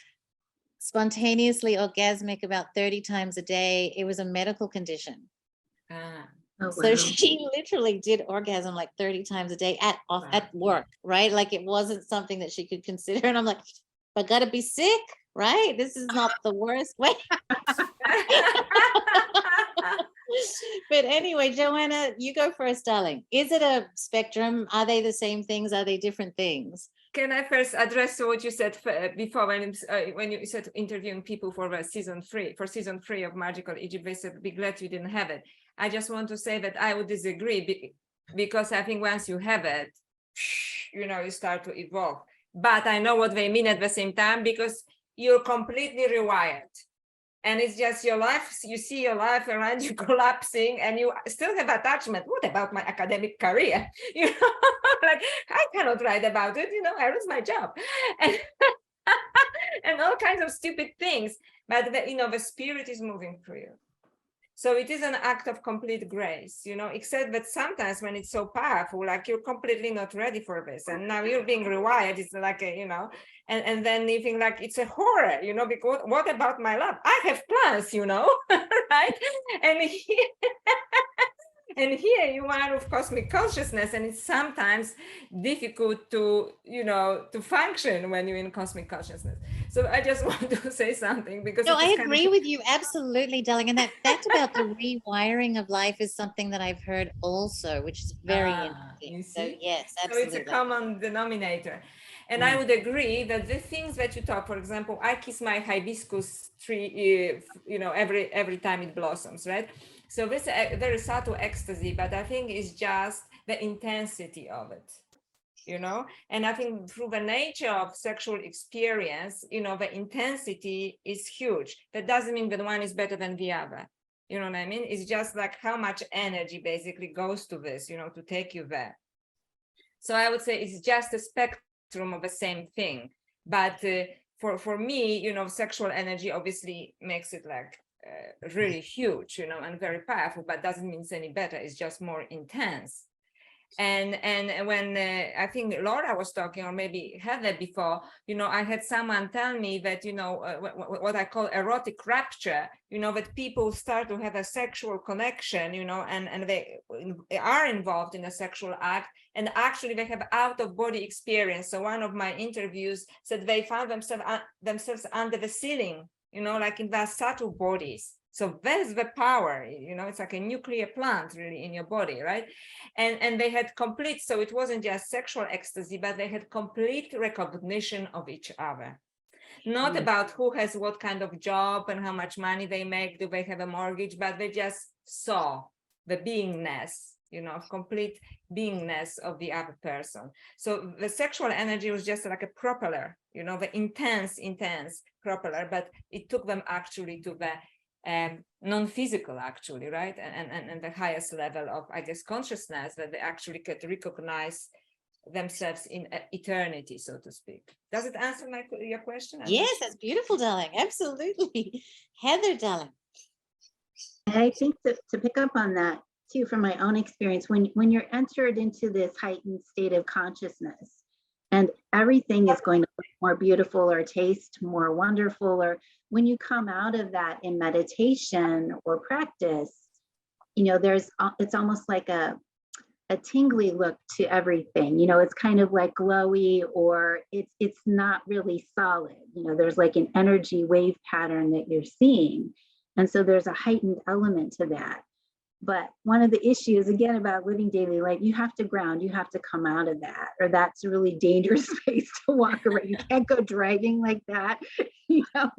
[SPEAKER 1] spontaneously orgasmic about 30 times a day. It was a medical condition. So she literally did orgasm like 30 times a day at work, right? Like, it wasn't something that she could consider. And I'm like, I gotta be sick, right? This is not the worst way. But anyway, Joanna, you go first, darling. Is it a spectrum? Are they the same things? Are they different things?
[SPEAKER 2] Can I first address what you said before, when you said interviewing people for season 3 of Magical Egypt? They said, be glad you didn't have it. I just want to say that I would disagree, because I think once you have it, you start to evolve. But I know what they mean at the same time, because you're completely rewired. And it's just your life, you see your life around you collapsing, and you still have attachment. What about my academic career? Like, I cannot write about it, I lose my job. And, and all kinds of stupid things. But the spirit is moving through you. So it is an act of complete grace, except that sometimes when it's so powerful, like, you're completely not ready for this. And now you're being rewired. It's like and then you think like it's a horror, because what about my love? I have plans, right? And here you are of cosmic consciousness, and it's sometimes difficult to function when you're in cosmic consciousness. So I just want to say something, because
[SPEAKER 1] I agree with you absolutely, darling. And that fact about the rewiring of life is something that I've heard also, which is very interesting. So yes, absolutely.
[SPEAKER 2] So it's a common denominator. And I would agree that the things that you talk, for example, I kiss my hibiscus tree, every time it blossoms, right? So this very subtle ecstasy, but I think it's just the intensity of it, and I think through the nature of sexual experience, the intensity is huge. That doesn't mean that one is better than the other. You know what I mean? It's just like how much energy basically goes to this, to take you there. So I would say it's just a spectrum spectrum of the same thing. But for me, you know, sexual energy obviously makes it like really huge, you know, and very powerful, but doesn't mean it's any better. It's just more intense. And when I think Laura was talking, or maybe Heather before, you know, I had someone tell me that, you know, what I call erotic rapture, you know, that people start to have a sexual connection, you know, and they are involved in a sexual act, and actually they have out of body experience. So one of my interviews said they found themselves under the ceiling, you know, like in their subtle bodies. So that's the power, you know, it's like a nuclear plant really in your body, right? And they had complete, so it wasn't just sexual ecstasy, but they had complete recognition of each other. Not about who has what kind of job and how much money they make, do they have a mortgage, but they just saw the beingness, you know, complete beingness of the other person. So the sexual energy was just like a propeller, you know, the intense propeller, but it took them actually to the non-physical actually, right? And the highest level of, I guess, consciousness, that they actually could recognize themselves in eternity, so to speak. Does it answer your question?
[SPEAKER 1] Yes, that's beautiful, darling. Absolutely. Heather, darling.
[SPEAKER 3] I think to pick up on that too, from my own experience, when you're entered into this heightened state of consciousness, and everything is going to look more beautiful or taste more wonderful, or when you come out of that in meditation or practice, you know, it's almost like a tingly look to everything. You know, it's kind of like glowy, or it's not really solid. You know, there's like an energy wave pattern that you're seeing. And so there's a heightened element to that. But one of the issues, again, about living daily life, you have to ground, you have to come out of that, or that's a really dangerous space to walk around. You can't go dragging like that, you know?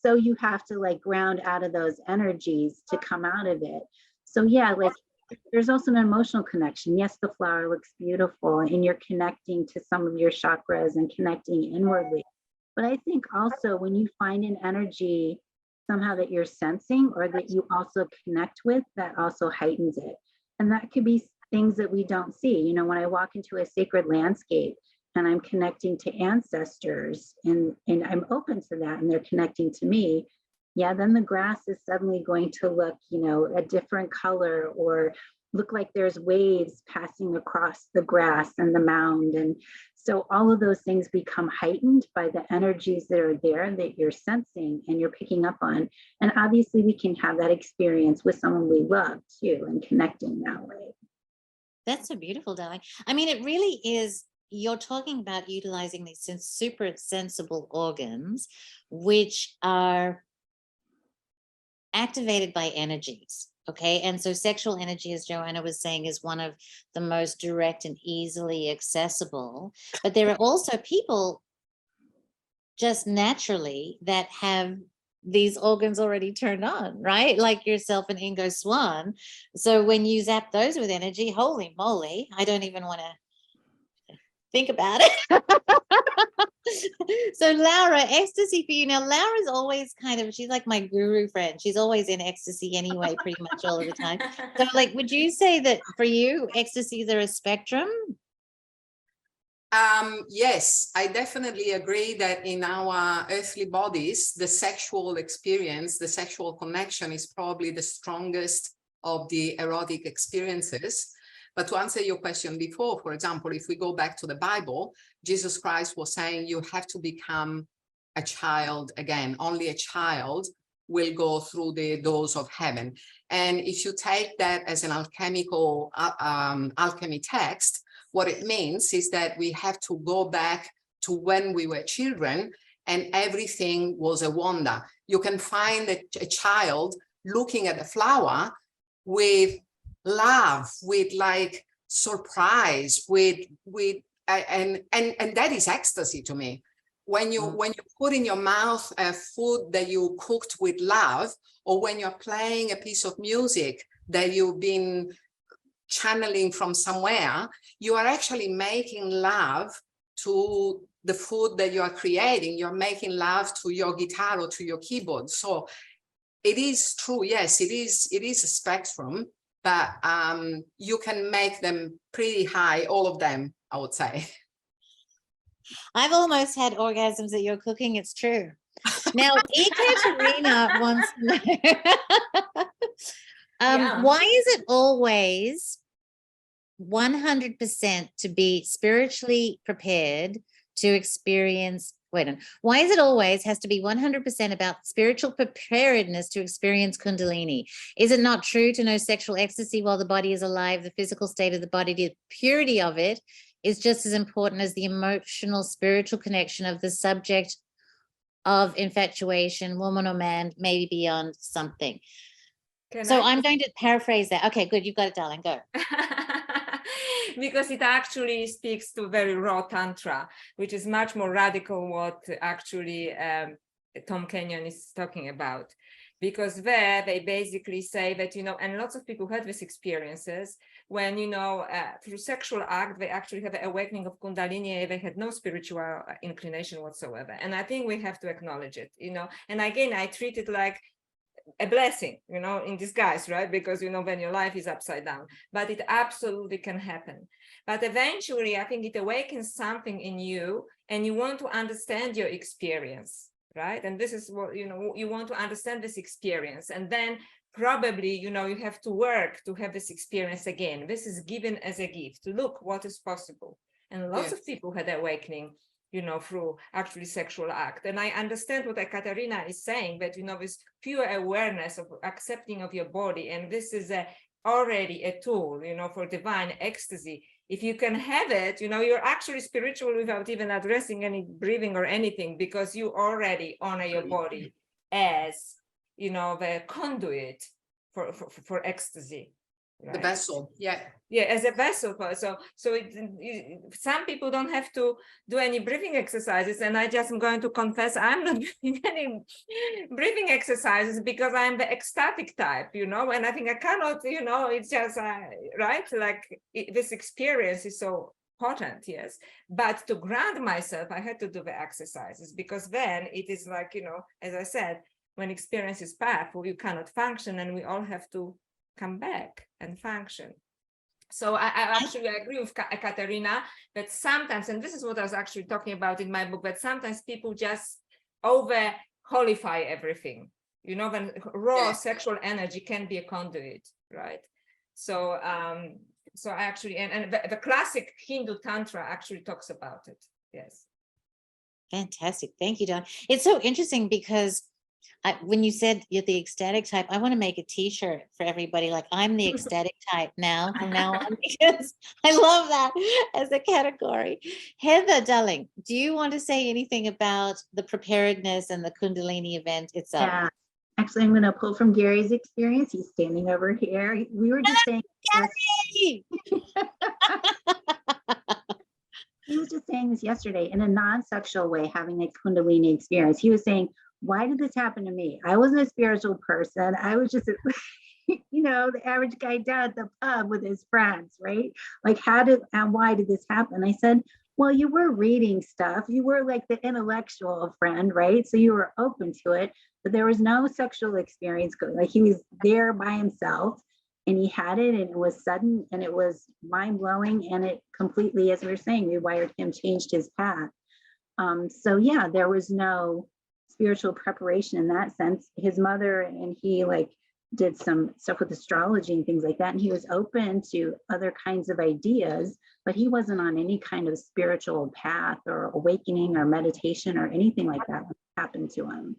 [SPEAKER 3] So you have to like ground out of those energies to come out of it. So yeah, like there's also an emotional connection. Yes, the flower looks beautiful and you're connecting to some of your chakras and connecting inwardly. But I think also when you find an energy somehow that you're sensing or that you also connect with, that also heightens it. And that could be things that we don't see. You know, when I walk into a sacred landscape and I'm connecting to ancestors and I'm open to that and they're connecting to me, yeah, then the grass is suddenly going to look, you know, a different color, or look like there's waves passing across the grass and the mound. And so all of those things become heightened by the energies that are there that you're sensing and you're picking up on. And obviously we can have that experience with someone we love too, and connecting that way.
[SPEAKER 1] That's so beautiful, darling. I mean, it really is. You're talking about utilizing these super sensible organs, which are activated by energies. Okay. And so sexual energy, as Joanna was saying, is one of the most direct and easily accessible. But there are also people just naturally that have these organs already turned on, right? Like yourself and Ingo Swan. So when you zap those with energy, holy moly, I don't even want to think about it. So Laura, ecstasy for you. Now, Laura's always she's like my guru friend. She's always in ecstasy anyway, pretty much all of the time. So like, would you say that for you, ecstasies are a spectrum?
[SPEAKER 4] Yes, I definitely agree that in our earthly bodies, the sexual experience, the sexual connection is probably the strongest of the erotic experiences. But to answer your question before, for example, if we go back to the Bible, Jesus Christ was saying you have to become a child again. Only a child will go through the doors of heaven. And if you take that as an alchemical alchemy text, what it means is that we have to go back to when we were children and everything was a wonder. You can find a child looking at a flower with love, with like surprise, and that is ecstasy to me. When you put in your mouth a food that you cooked with love, or when you're playing a piece of music that you've been channeling from somewhere, you are actually making love to the food that you are creating. You're making love to your guitar or to your keyboard. So it is true, yes, it is a spectrum, but you can make them pretty high, all of them, I would say.
[SPEAKER 1] I've almost had orgasms at your cooking. It's true. Now, Ekaterina wants to know,
[SPEAKER 2] Yeah.
[SPEAKER 1] why is it always 100% to be spiritually prepared to experience? Why is it always has to be 100% about spiritual preparedness to experience Kundalini? Is it not true to know sexual ecstasy while the body is alive, the physical state of the body, the purity of it is just as important as the emotional, spiritual connection of the subject of infatuation, woman or man, maybe beyond something? So I'm going to paraphrase that. Okay, good. You've got it, darling. Go.
[SPEAKER 2] Because it actually speaks to very raw tantra, which is much more radical what actually Tom Kenyon is talking about. Because there they basically say that, you know, and lots of people had these experiences when, you know, through sexual act, they actually have an awakening of Kundalini. They had no spiritual inclination whatsoever. And I think we have to acknowledge it, you know. And again, I treat it like a blessing, you know, in disguise, right? Because, you know, when your life is upside down, but it absolutely can happen. But eventually, I think it awakens something in you and you want to understand your experience, right? And this is what, you know, you want to understand this experience. And then probably, you know, you have to work to have this experience again. This is given as a gift to look what is possible. And lots of people had awakening, you know, through actually sexual act. And I understand what Ekaterina is saying, that, you know, this pure awareness of accepting of your body. And this is already a tool, you know, for divine ecstasy. If you can have it, you know, you're actually spiritual without even addressing any breathing or anything, because you already honor your body as, you know, the conduit for ecstasy. Right?
[SPEAKER 4] The vessel, yeah,
[SPEAKER 2] as a vessel. So some people don't have to do any breathing exercises, and I just am going to confess I'm not doing any breathing exercises because I'm the ecstatic type, you know, and I think I cannot, you know, it's just right, like this experience is so potent, yes, but to ground myself I had to do the exercises, because then it is like, you know, as I said, when experience is powerful, you cannot function, and we all have to come back and function. So I actually agree with Ekaterina that sometimes, and this is what I was actually talking about in my book, that sometimes people just over qualify everything, you know, when raw sexual energy can be a conduit, right? So so I actually, and the classic Hindu Tantra actually talks about it. Yes.
[SPEAKER 1] Fantastic. Thank you, Dawn. It's so interesting because when you said you're the ecstatic type, I want to make a t-shirt for everybody. Like, I'm the ecstatic type now, from now on, because I love that as a category. Heather, darling, do you want to say anything about the preparedness and the Kundalini event itself?
[SPEAKER 3] Yeah, actually, I'm going to pull from Gary's experience. He's standing over here. We were just saying,
[SPEAKER 1] Gary!
[SPEAKER 3] He was just saying this yesterday in a non-sexual way, having a Kundalini experience. He was saying, why did this happen to me? I wasn't a spiritual person. I was just, you know, the average guy down at the pub with his friends, right? Like, how did and why did this happen? I said, well, you were reading stuff. You were like the intellectual friend, right? So you were open to it, but there was no sexual experience going. Like, he was there by himself and he had it, and it was sudden and it was mind blowing, and it completely, as we were saying, rewired him, changed his path. So yeah, there was no spiritual preparation in that sense. His mother and he like did some stuff with astrology and things like that, and he was open to other kinds of ideas, but he wasn't on any kind of spiritual path or awakening or meditation or anything like that happened to him.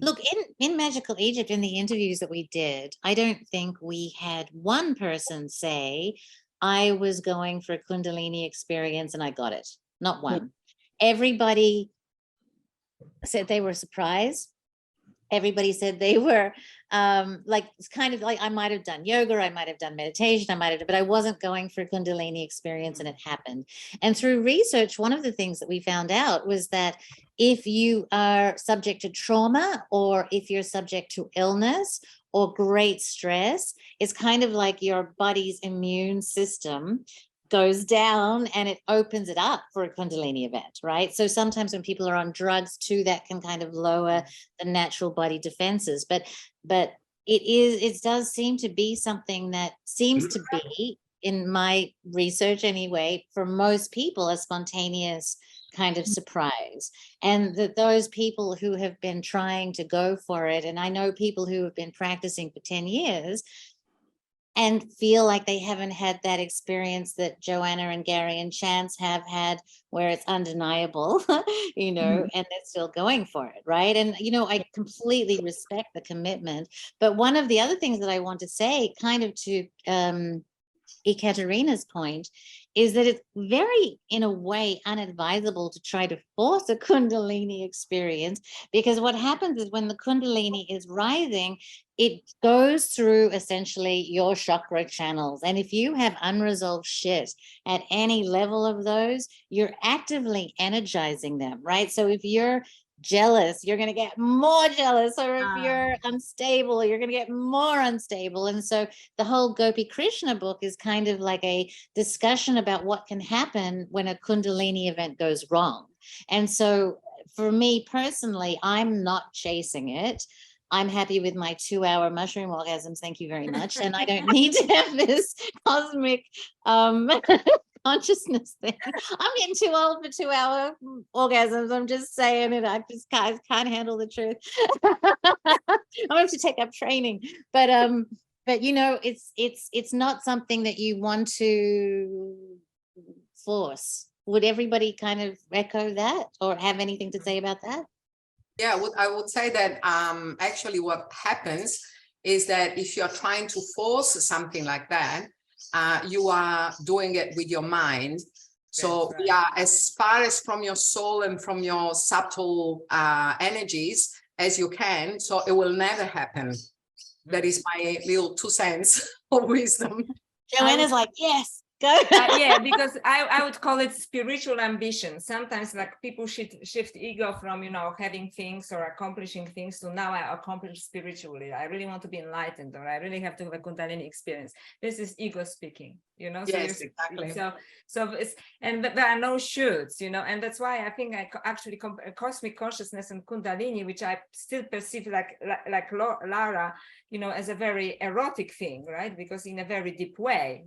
[SPEAKER 1] Look, in Magical Egypt, in the interviews that we did, I don't think we had one person say, I was going for a Kundalini experience and I got it. Not one. Yeah. Everybody said they were surprised. Everybody said they were like, it's kind of like, I might have done yoga, I might have done meditation, I might have, but I wasn't going for a Kundalini experience, and it happened. And through research, one of the things that we found out was that if you are subject to trauma, or if you're subject to illness or great stress, it's kind of like your body's immune system goes down and it opens it up for a Kundalini event, right? So sometimes when people are on drugs too, that can kind of lower the natural body defenses. But it does seem to be something that seems to be in my research anyway, for most people, a spontaneous kind of surprise. And that those people who have been trying to go for it, and I know people who have been practicing for 10 years and feel like they haven't had that experience that Joanna and Gary and Chance have had, where it's undeniable, you know, and they're still going for it, right? And, you know, I completely respect the commitment. But one of the other things that I want to say, kind of to Ekaterina's point, is that it's very, in a way, unadvisable to try to force a Kundalini experience, because what happens is when the Kundalini is rising, it goes through essentially your chakra channels. And if you have unresolved shit at any level of those, you're actively energizing them, right? So if you're jealous, you're going to get more jealous, or if you're unstable, you're going to get more unstable. And so the whole Gopi Krishna book is kind of like a discussion about what can happen when a Kundalini event goes wrong. And so for me personally, I'm not chasing it. I'm happy with my 2-hour mushroom orgasms, thank you very much, and I don't need to have this cosmic consciousness thing. I'm getting too old for 2-hour orgasms. I'm just saying it. I just can't handle the truth. I have to take up training, but you know, it's not something that you want to force. Would everybody kind of echo that, or have anything to say about that?
[SPEAKER 4] Yeah, I would say that actually what happens is that if you're trying to force something like that, you are doing it with your mind. So
[SPEAKER 2] Right.
[SPEAKER 4] we are as far as from your soul and from your subtle energies as you can. So it will never happen. That is my little 2 cents of wisdom.
[SPEAKER 1] Joanna's like, yes, go.
[SPEAKER 2] Yeah, because I would call it spiritual ambition. Sometimes like people shift ego from, you know, having things or accomplishing things to now I accomplish spiritually. I really want to be enlightened, or I really have to have a Kundalini experience. This is ego speaking, you know. So
[SPEAKER 4] Yes, exactly.
[SPEAKER 2] So it's, and there are no shoulds, you know, and that's why I think I actually cosmic consciousness and Kundalini, which I still perceive like Laura, you know, as a very erotic thing, right? Because in a very deep way.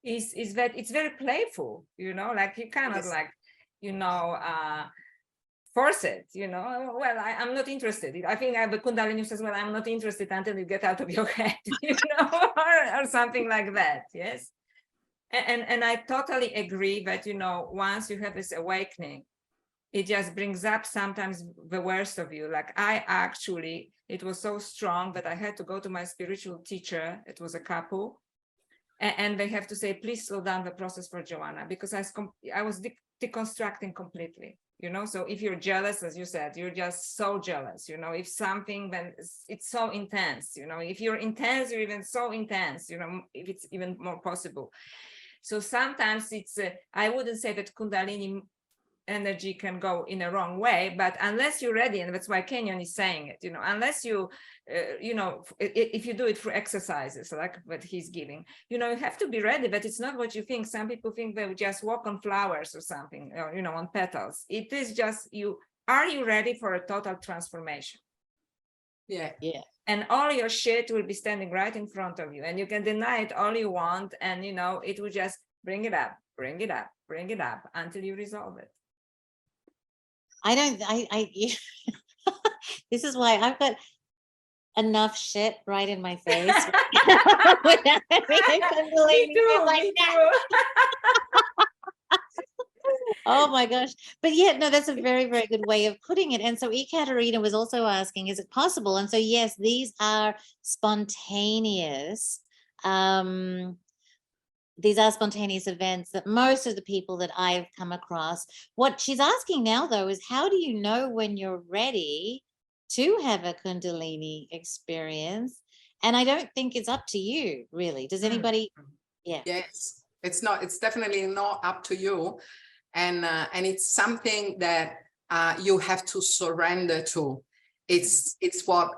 [SPEAKER 2] Is that it's very playful, you know, like you cannot
[SPEAKER 4] Yes.
[SPEAKER 2] like, you know, force it, you know. Well, I'm not interested. I think I have a Kundalini says, well, I'm not interested until you get out of your head, you know, or something like that. Yes. And I totally agree that, you know, once you have this awakening, it just brings up sometimes the worst of you. Like I actually, it was so strong that I had to go to my spiritual teacher. It was a couple. And they have to say, please slow down the process for Joanna, because I was deconstructing completely, you know. So if you're jealous, as you said, you're just so jealous, you know. If something, then it's so intense, you know. If you're intense, you're even so intense, you know, if it's even more possible. So sometimes it's, I wouldn't say that Kundalini energy can go in a wrong way, but unless you're ready, and that's why Kenyon is saying it, you know, unless you, you know, if you do it through exercises like what he's giving, you know, you have to be ready, but it's not what you think. Some people think they would just walk on flowers or something, or, you know, on petals. It is just you, are you ready for a total transformation?
[SPEAKER 4] Yeah.
[SPEAKER 2] And all your shit will be standing right in front of you, and you can deny it all you want, and, you know, it will just bring it up, bring it up, bring it up until you resolve it.
[SPEAKER 1] This is why I've got enough shit right in my face. Oh my gosh. But yeah, no, that's a very, very good way of putting it. And so Ekaterina was also asking, is it possible? And so, yes, these are spontaneous. These are spontaneous events that most of the people that I've come across. What she's asking now, though, is how do you know when you're ready to have a Kundalini experience? And I don't think it's up to you, really. Does anybody? Yeah.
[SPEAKER 4] Yes, it's definitely not up to you. And it's something that you have to surrender to. It's what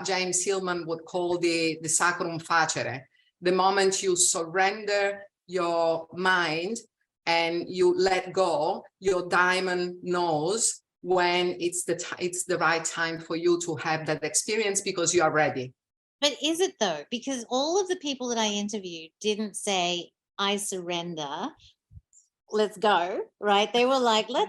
[SPEAKER 4] James Hillman would call the sacrum facere. The moment you surrender your mind and you let go, your diamond knows when it's the right time for you to have that experience, because you are ready.
[SPEAKER 1] But is it though? Because all of the people that I interviewed didn't say, I surrender, let's go, right? They were like, oh my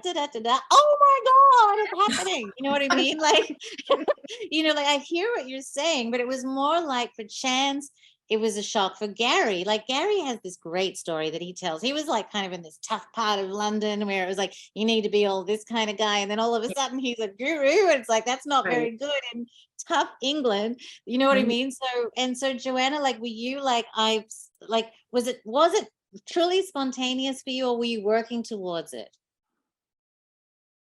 [SPEAKER 1] God, it's happening. You know what I mean? Like, like I hear what you're saying, but it was more like for Chance, it was a shock. For Gary, like Gary has this great story that he tells. He was like kind of in this tough part of London where it was like, you need to be all this kind of guy. And then all of a sudden he's a guru. And it's like, that's not very good in tough England. You know what I mean? So Joanna, like, were you like, was it truly spontaneous for you, or were you working towards it?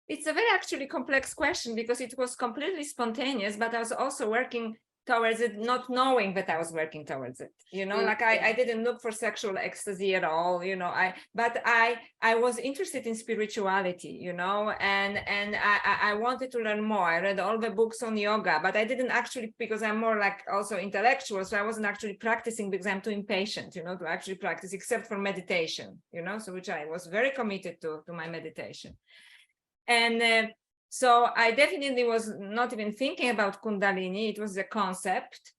[SPEAKER 2] It's a very actually complex question, because it was completely spontaneous, but I was also working towards it, not knowing that I was working towards it. Like I didn't look for sexual ecstasy at all. But I was interested in spirituality, and I wanted to learn more. I read all the books on yoga, but I didn't actually, because I'm more like also intellectual, so I wasn't actually practicing because I'm too impatient, to actually practice, except for meditation, so which I was very committed to my meditation. And so I definitely was not even thinking about Kundalini. It was a concept,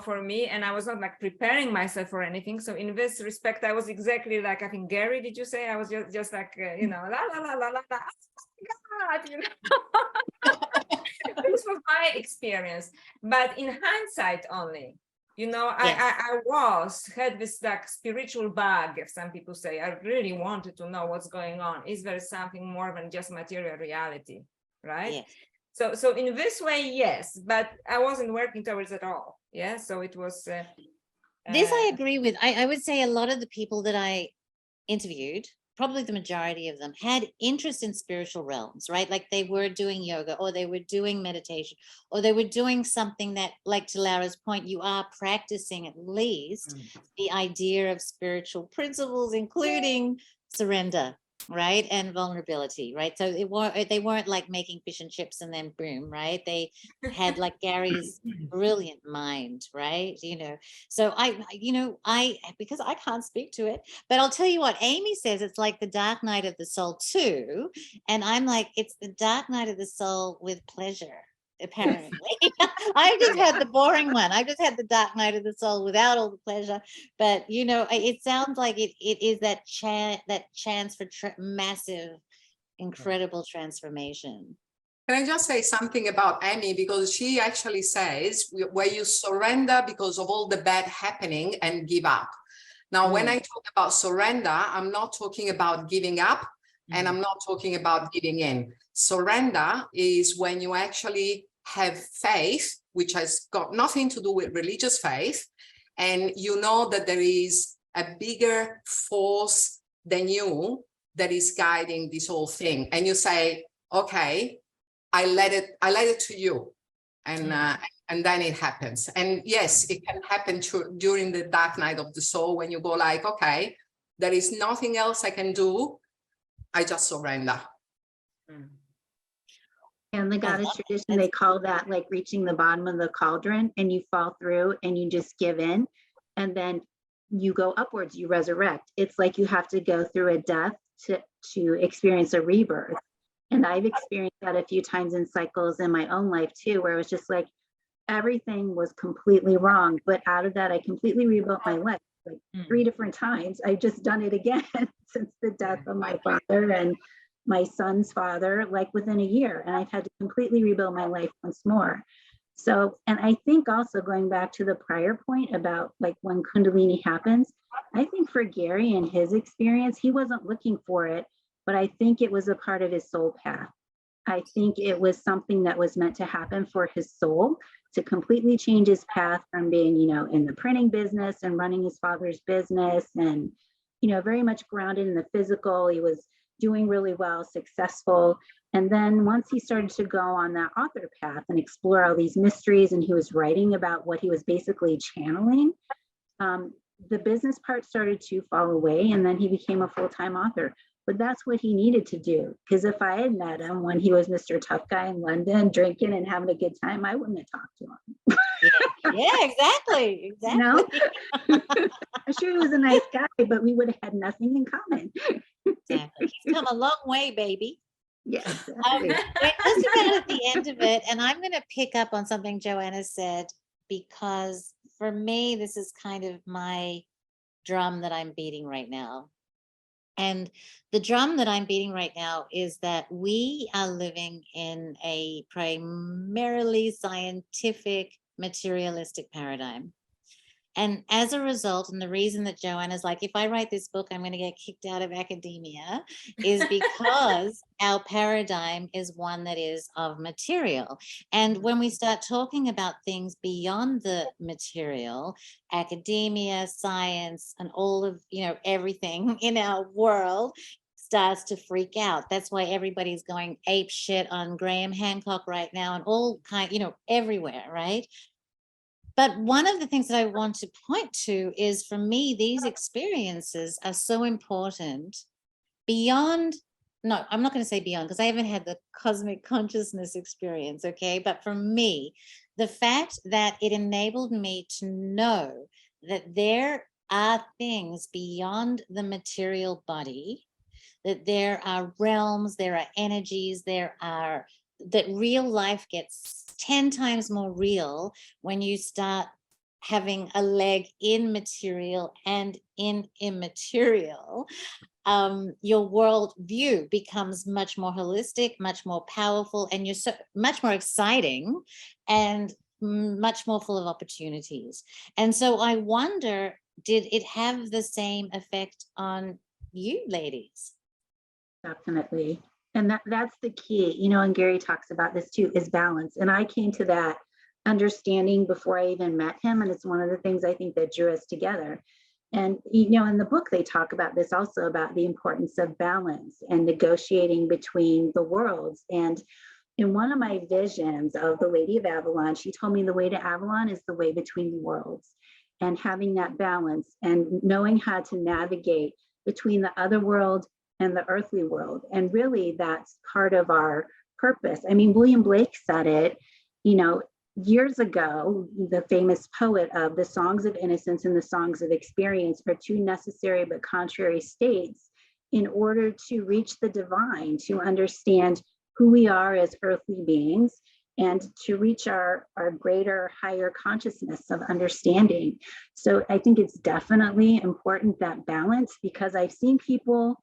[SPEAKER 2] for me, and I was not like preparing myself for anything. So in this respect, I was exactly like, I think, Gary, did you say? I was just like, la, la, la, la, la, la. Oh my God, This was my experience. But in hindsight only, I had this like spiritual bug, if some people say. I really wanted to know what's going on. Is there something more than just material reality? Right. Yes. So in this way, yes, but I wasn't working towards it all. Yeah. So it was
[SPEAKER 1] this I agree with. I would say a lot of the people that I interviewed, probably the majority of them, had interest in spiritual realms, right? Like they were doing yoga, or they were doing meditation, or they were doing something that, like to Laura's point, you are practicing at least the idea of spiritual principles, including surrender, right? And vulnerability, right? So they weren't like making fish and chips and then boom, right? They had like Gary's brilliant mind, right? So because I can't speak to it, but I'll tell you what, Amy says it's like the dark night of the soul too. And I'm like, it's the dark night of the soul with pleasure. Apparently, I've just had the boring one. I've just had the dark night of the soul without all the pleasure. But it sounds like it is that chance for massive, incredible transformation.
[SPEAKER 4] Can I just say something about Amy? Because she actually says where you surrender because of all the bad happening and give up. Now, when I talk about surrender, I'm not talking about giving up, and I'm not talking about giving in. Surrender is when you actually have faith, which has got nothing to do with religious faith, and you know that there is a bigger force than you that is guiding this whole thing. And you say, okay, I let it to you. And then it happens. And yes, it can happen during the dark night of the soul, when you go like, okay, there is nothing else I can do. I just surrender.
[SPEAKER 3] And the goddess tradition, they call that like reaching the bottom of the cauldron, and you fall through and you just give in, and then you go upwards, you resurrect. It's like you have to go through a death to experience a rebirth. And I've experienced that a few times in cycles in my own life too, where it was just like everything was completely wrong. But out of that, I completely rebuilt my life like 3 different times. I've just done it again since the death of my father and my son's father, like within a year. And I've had to completely rebuild my life once more. So, and I think also going back to the prior point about like when Kundalini happens, I think for Gary and his experience, he wasn't looking for it, but I think it was a part of his soul path. I think it was something that was meant to happen for his soul to completely change his path from being, in the printing business and running his father's business and, very much grounded in the physical. He was doing really well, successful. And then once he started to go on that author path and explore all these mysteries, and he was writing about what he was basically channeling, the business part started to fall away, and then he became a full-time author. But that's what he needed to do. Because if I had met him when he was Mr. Tough Guy in London, drinking and having a good time, I wouldn't have talked to him.
[SPEAKER 1] Yeah, exactly.
[SPEAKER 3] I'm sure he was a nice guy, but we would have had nothing in common.
[SPEAKER 1] Exactly. He's come a long way, baby.
[SPEAKER 3] Yes.
[SPEAKER 1] We're just about at the end of it, and I'm going to pick up on something Joanna said because for me, this is kind of my drum that I'm beating right now. And the drum that I'm beating right now is that we are living in a primarily scientific, materialistic paradigm. And as a result, and the reason that Joanna's like, if I write this book, I'm going to get kicked out of academia, is because our paradigm is one that is of material. And when we start talking about things beyond the material, academia, science, and all of, everything in our world starts to freak out. That's why everybody's going ape shit on Graham Hancock right now and all everywhere, right? But one of the things that I want to point to is, for me, these experiences are so important beyond, no, I'm not going to say beyond, because I haven't had the cosmic consciousness experience, okay? But for me, the fact that it enabled me to know that there are things beyond the material body, that there are realms, there are energies, that real life gets 10 times more real when you start having a leg in material and in immaterial. Your world view becomes much more holistic, much more powerful, and you're so much more exciting and much more full of opportunities. And so I wonder, did it have the same effect on you ladies?
[SPEAKER 3] Definitely. And that's the key, and Gary talks about this too, is balance. And I came to that understanding before I even met him. And it's one of the things I think that drew us together. And, in the book, they talk about this also, about the importance of balance and negotiating between the worlds. And in one of my visions of the Lady of Avalon, she told me the way to Avalon is the way between the worlds, and having that balance and knowing how to navigate between the other world and the earthly world. And really, that's part of our purpose. I mean, William Blake said it, years ago, the famous poet of the Songs of Innocence and the Songs of Experience are two necessary but contrary states in order to reach the divine, to understand who we are as earthly beings, and to reach our greater, higher consciousness of understanding. So I think it's definitely important, that balance, because I've seen people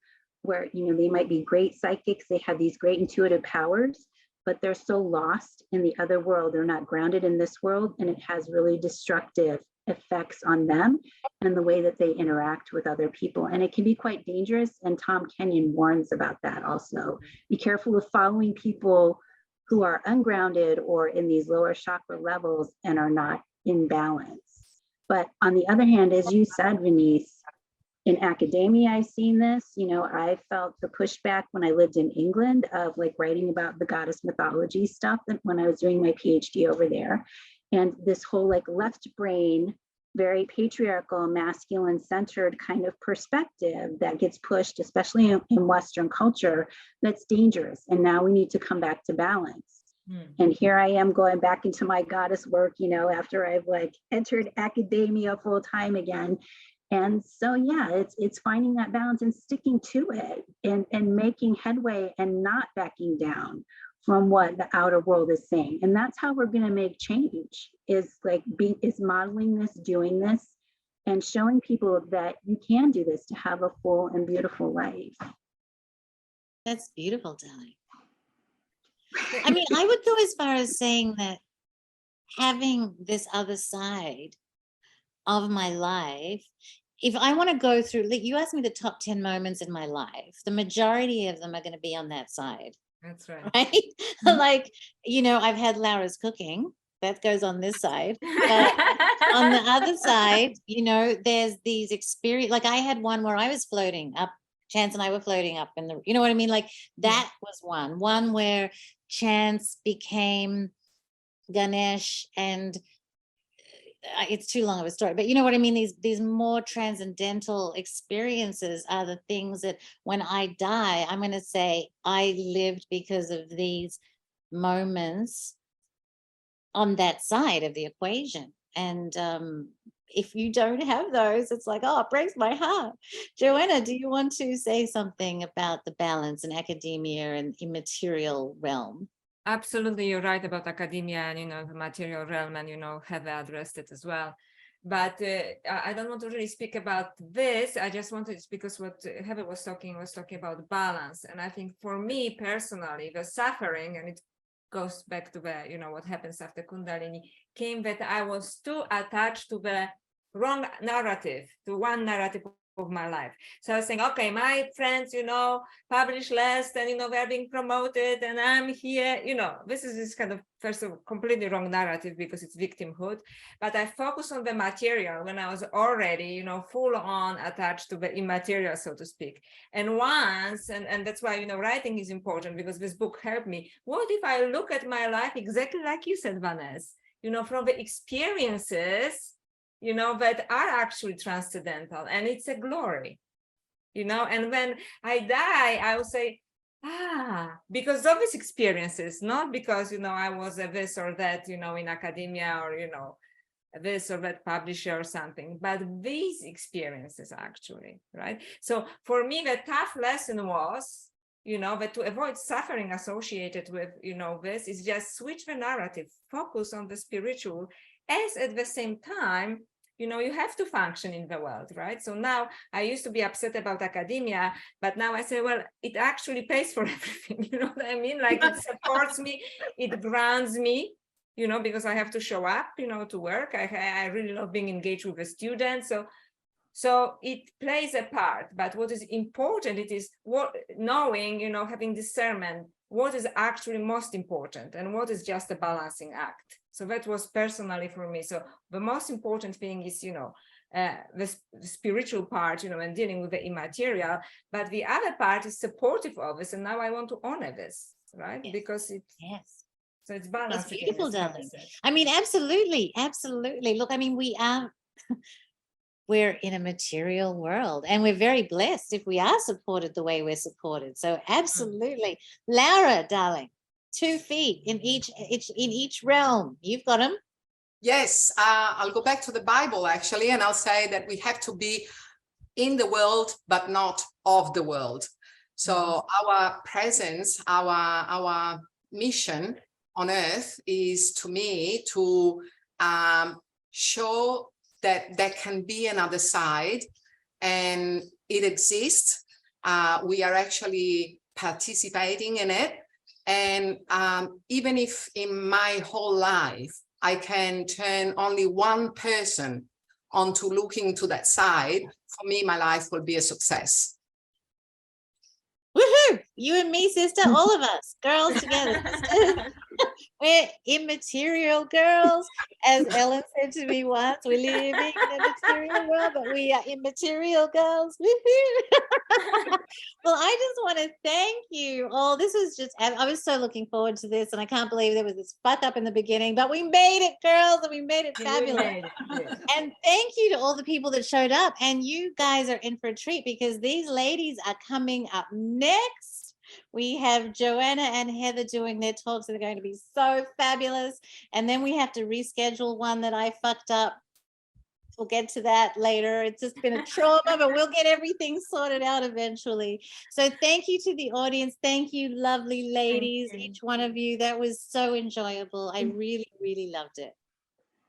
[SPEAKER 3] where, they might be great psychics, they have these great intuitive powers, but they're so lost in the other world. They're not grounded in this world, and it has really destructive effects on them and the way that they interact with other people. And it can be quite dangerous. And Tom Kenyon warns about that also. Be careful of following people who are ungrounded or in these lower chakra levels and are not in balance. But on the other hand, as you said, Venice, in academia, I've seen this. I felt the pushback when I lived in England of writing about the goddess mythology stuff, that when I was doing my PhD over there, and this whole left brain, very patriarchal, masculine centered kind of perspective that gets pushed, especially in Western culture, that's dangerous. And now we need to come back to balance. And here I am going back into my goddess work, after I've entered academia full time again. And so, yeah, it's finding that balance and sticking to it, and making headway and not backing down from what the outer world is saying. And that's how we're going to make change, is modeling this, doing this, and showing people that you can do this to have a full and beautiful life.
[SPEAKER 1] That's beautiful, darling. I mean, I would go as far as saying that having this other side of my life, if I want to go through, you asked me the top 10 moments in my life, the majority of them are going to be on that side.
[SPEAKER 2] That's right.
[SPEAKER 1] Right? I've had Laura's cooking, that goes on this side. But on the other side, there's these experience. I had one where I was floating up, Chance and I were floating up in the, you know what I mean? That was one where Chance became Ganesh, and it's too long of a story, but you know what I mean? These more transcendental experiences are the things that when I die, I'm going to say I lived because of these moments on that side of the equation. And if you don't have those, it's it breaks my heart. Joanna, do you want to say something about the balance in academia and immaterial realm?
[SPEAKER 2] Absolutely, you're right about academia and, the material realm, and, have addressed it as well. But I don't want to really speak about this. I just wanted, because what Heather was talking about balance. And I think for me personally, the suffering, and it goes back to the, what happens after Kundalini, came that I was too attached to the wrong narrative, to one narrative of my life. So I was saying, okay, my friends, publish less, and they're being promoted, and I'm here. This is this kind of, first of all, completely wrong narrative, because it's victimhood. But I focus on the material when I was already, full on attached to the immaterial, so to speak. And once, and that's why, writing is important, because this book helped me. What if I look at my life exactly like you said, Vanessa, from the experiences that are actually transcendental, and it's a glory, and when I die, I will say, because of these experiences, not because, I was a this or that, in academia, or, this or that publisher or something, but these experiences actually, right? So for me, the tough lesson was, that to avoid suffering associated with, this is just switch the narrative, focus on the spiritual, as at the same time, you have to function in the world, right? So now I used to be upset about academia, but now I say, well, it actually pays for everything. You know what I mean? Like, it supports me, it grounds me, because I have to show up, to work. I really love being engaged with the students. So it plays a part, but what is important, it is knowing, having discernment, what is actually most important and what is just a balancing act. So that was personally for me. So the most important thing is, the spiritual part, and dealing with the immaterial, but the other part is supportive of this. And now I want to honor this, right?
[SPEAKER 1] Yes.
[SPEAKER 2] Because it's,
[SPEAKER 1] yes.
[SPEAKER 2] So it's balanced.
[SPEAKER 1] That's beautiful, darling. I mean, absolutely, absolutely. Look, I mean, we're in a material world, and we're very blessed if we are supported the way we're supported. So absolutely. Laura, darling, 2 feet in each realm. You've got them.
[SPEAKER 4] Yes, I'll go back to the Bible actually, and I'll say that we have to be in the world, but not of the world. So our presence, our mission on earth is, to me, to show that there can be another side, and it exists. We are actually participating in it. And even if in my whole life, I can turn only one person onto looking to that side, for me, my life will be a success.
[SPEAKER 1] Woohoo! You and me, sister, all of us, girls together. We're immaterial girls. As Ellen said to me once, we're living in a material world, but we are immaterial girls. Woohoo! Well, I just want to thank you all. This was just, I was so looking forward to this, and I can't believe there was this fuck up in the beginning, but we made it, girls, and we made it fabulous. And thank you to all the people that showed up. And you guys are in for a treat, because these ladies are coming up next. We have Joanna and Heather doing their talks, and they're going to be so fabulous. And then we have to reschedule one that I fucked up. We'll get to that later. It's just been a trauma, but we'll get everything sorted out eventually. So thank you to the audience. Thank you, lovely ladies, each one of you. That was so enjoyable. I really, really loved it.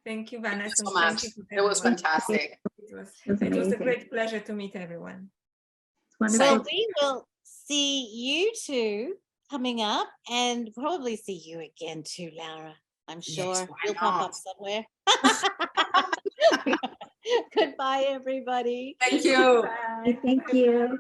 [SPEAKER 2] Thank you, Vanessa.
[SPEAKER 4] Thank you so much. It was fantastic.
[SPEAKER 2] It was a great pleasure to meet everyone.
[SPEAKER 1] So we will see you two coming up, and probably see you again too, Laura. I'm sure
[SPEAKER 4] Yes,
[SPEAKER 1] you'll pop up somewhere. Goodbye, everybody.
[SPEAKER 4] Thank you.
[SPEAKER 3] Bye. Thank you.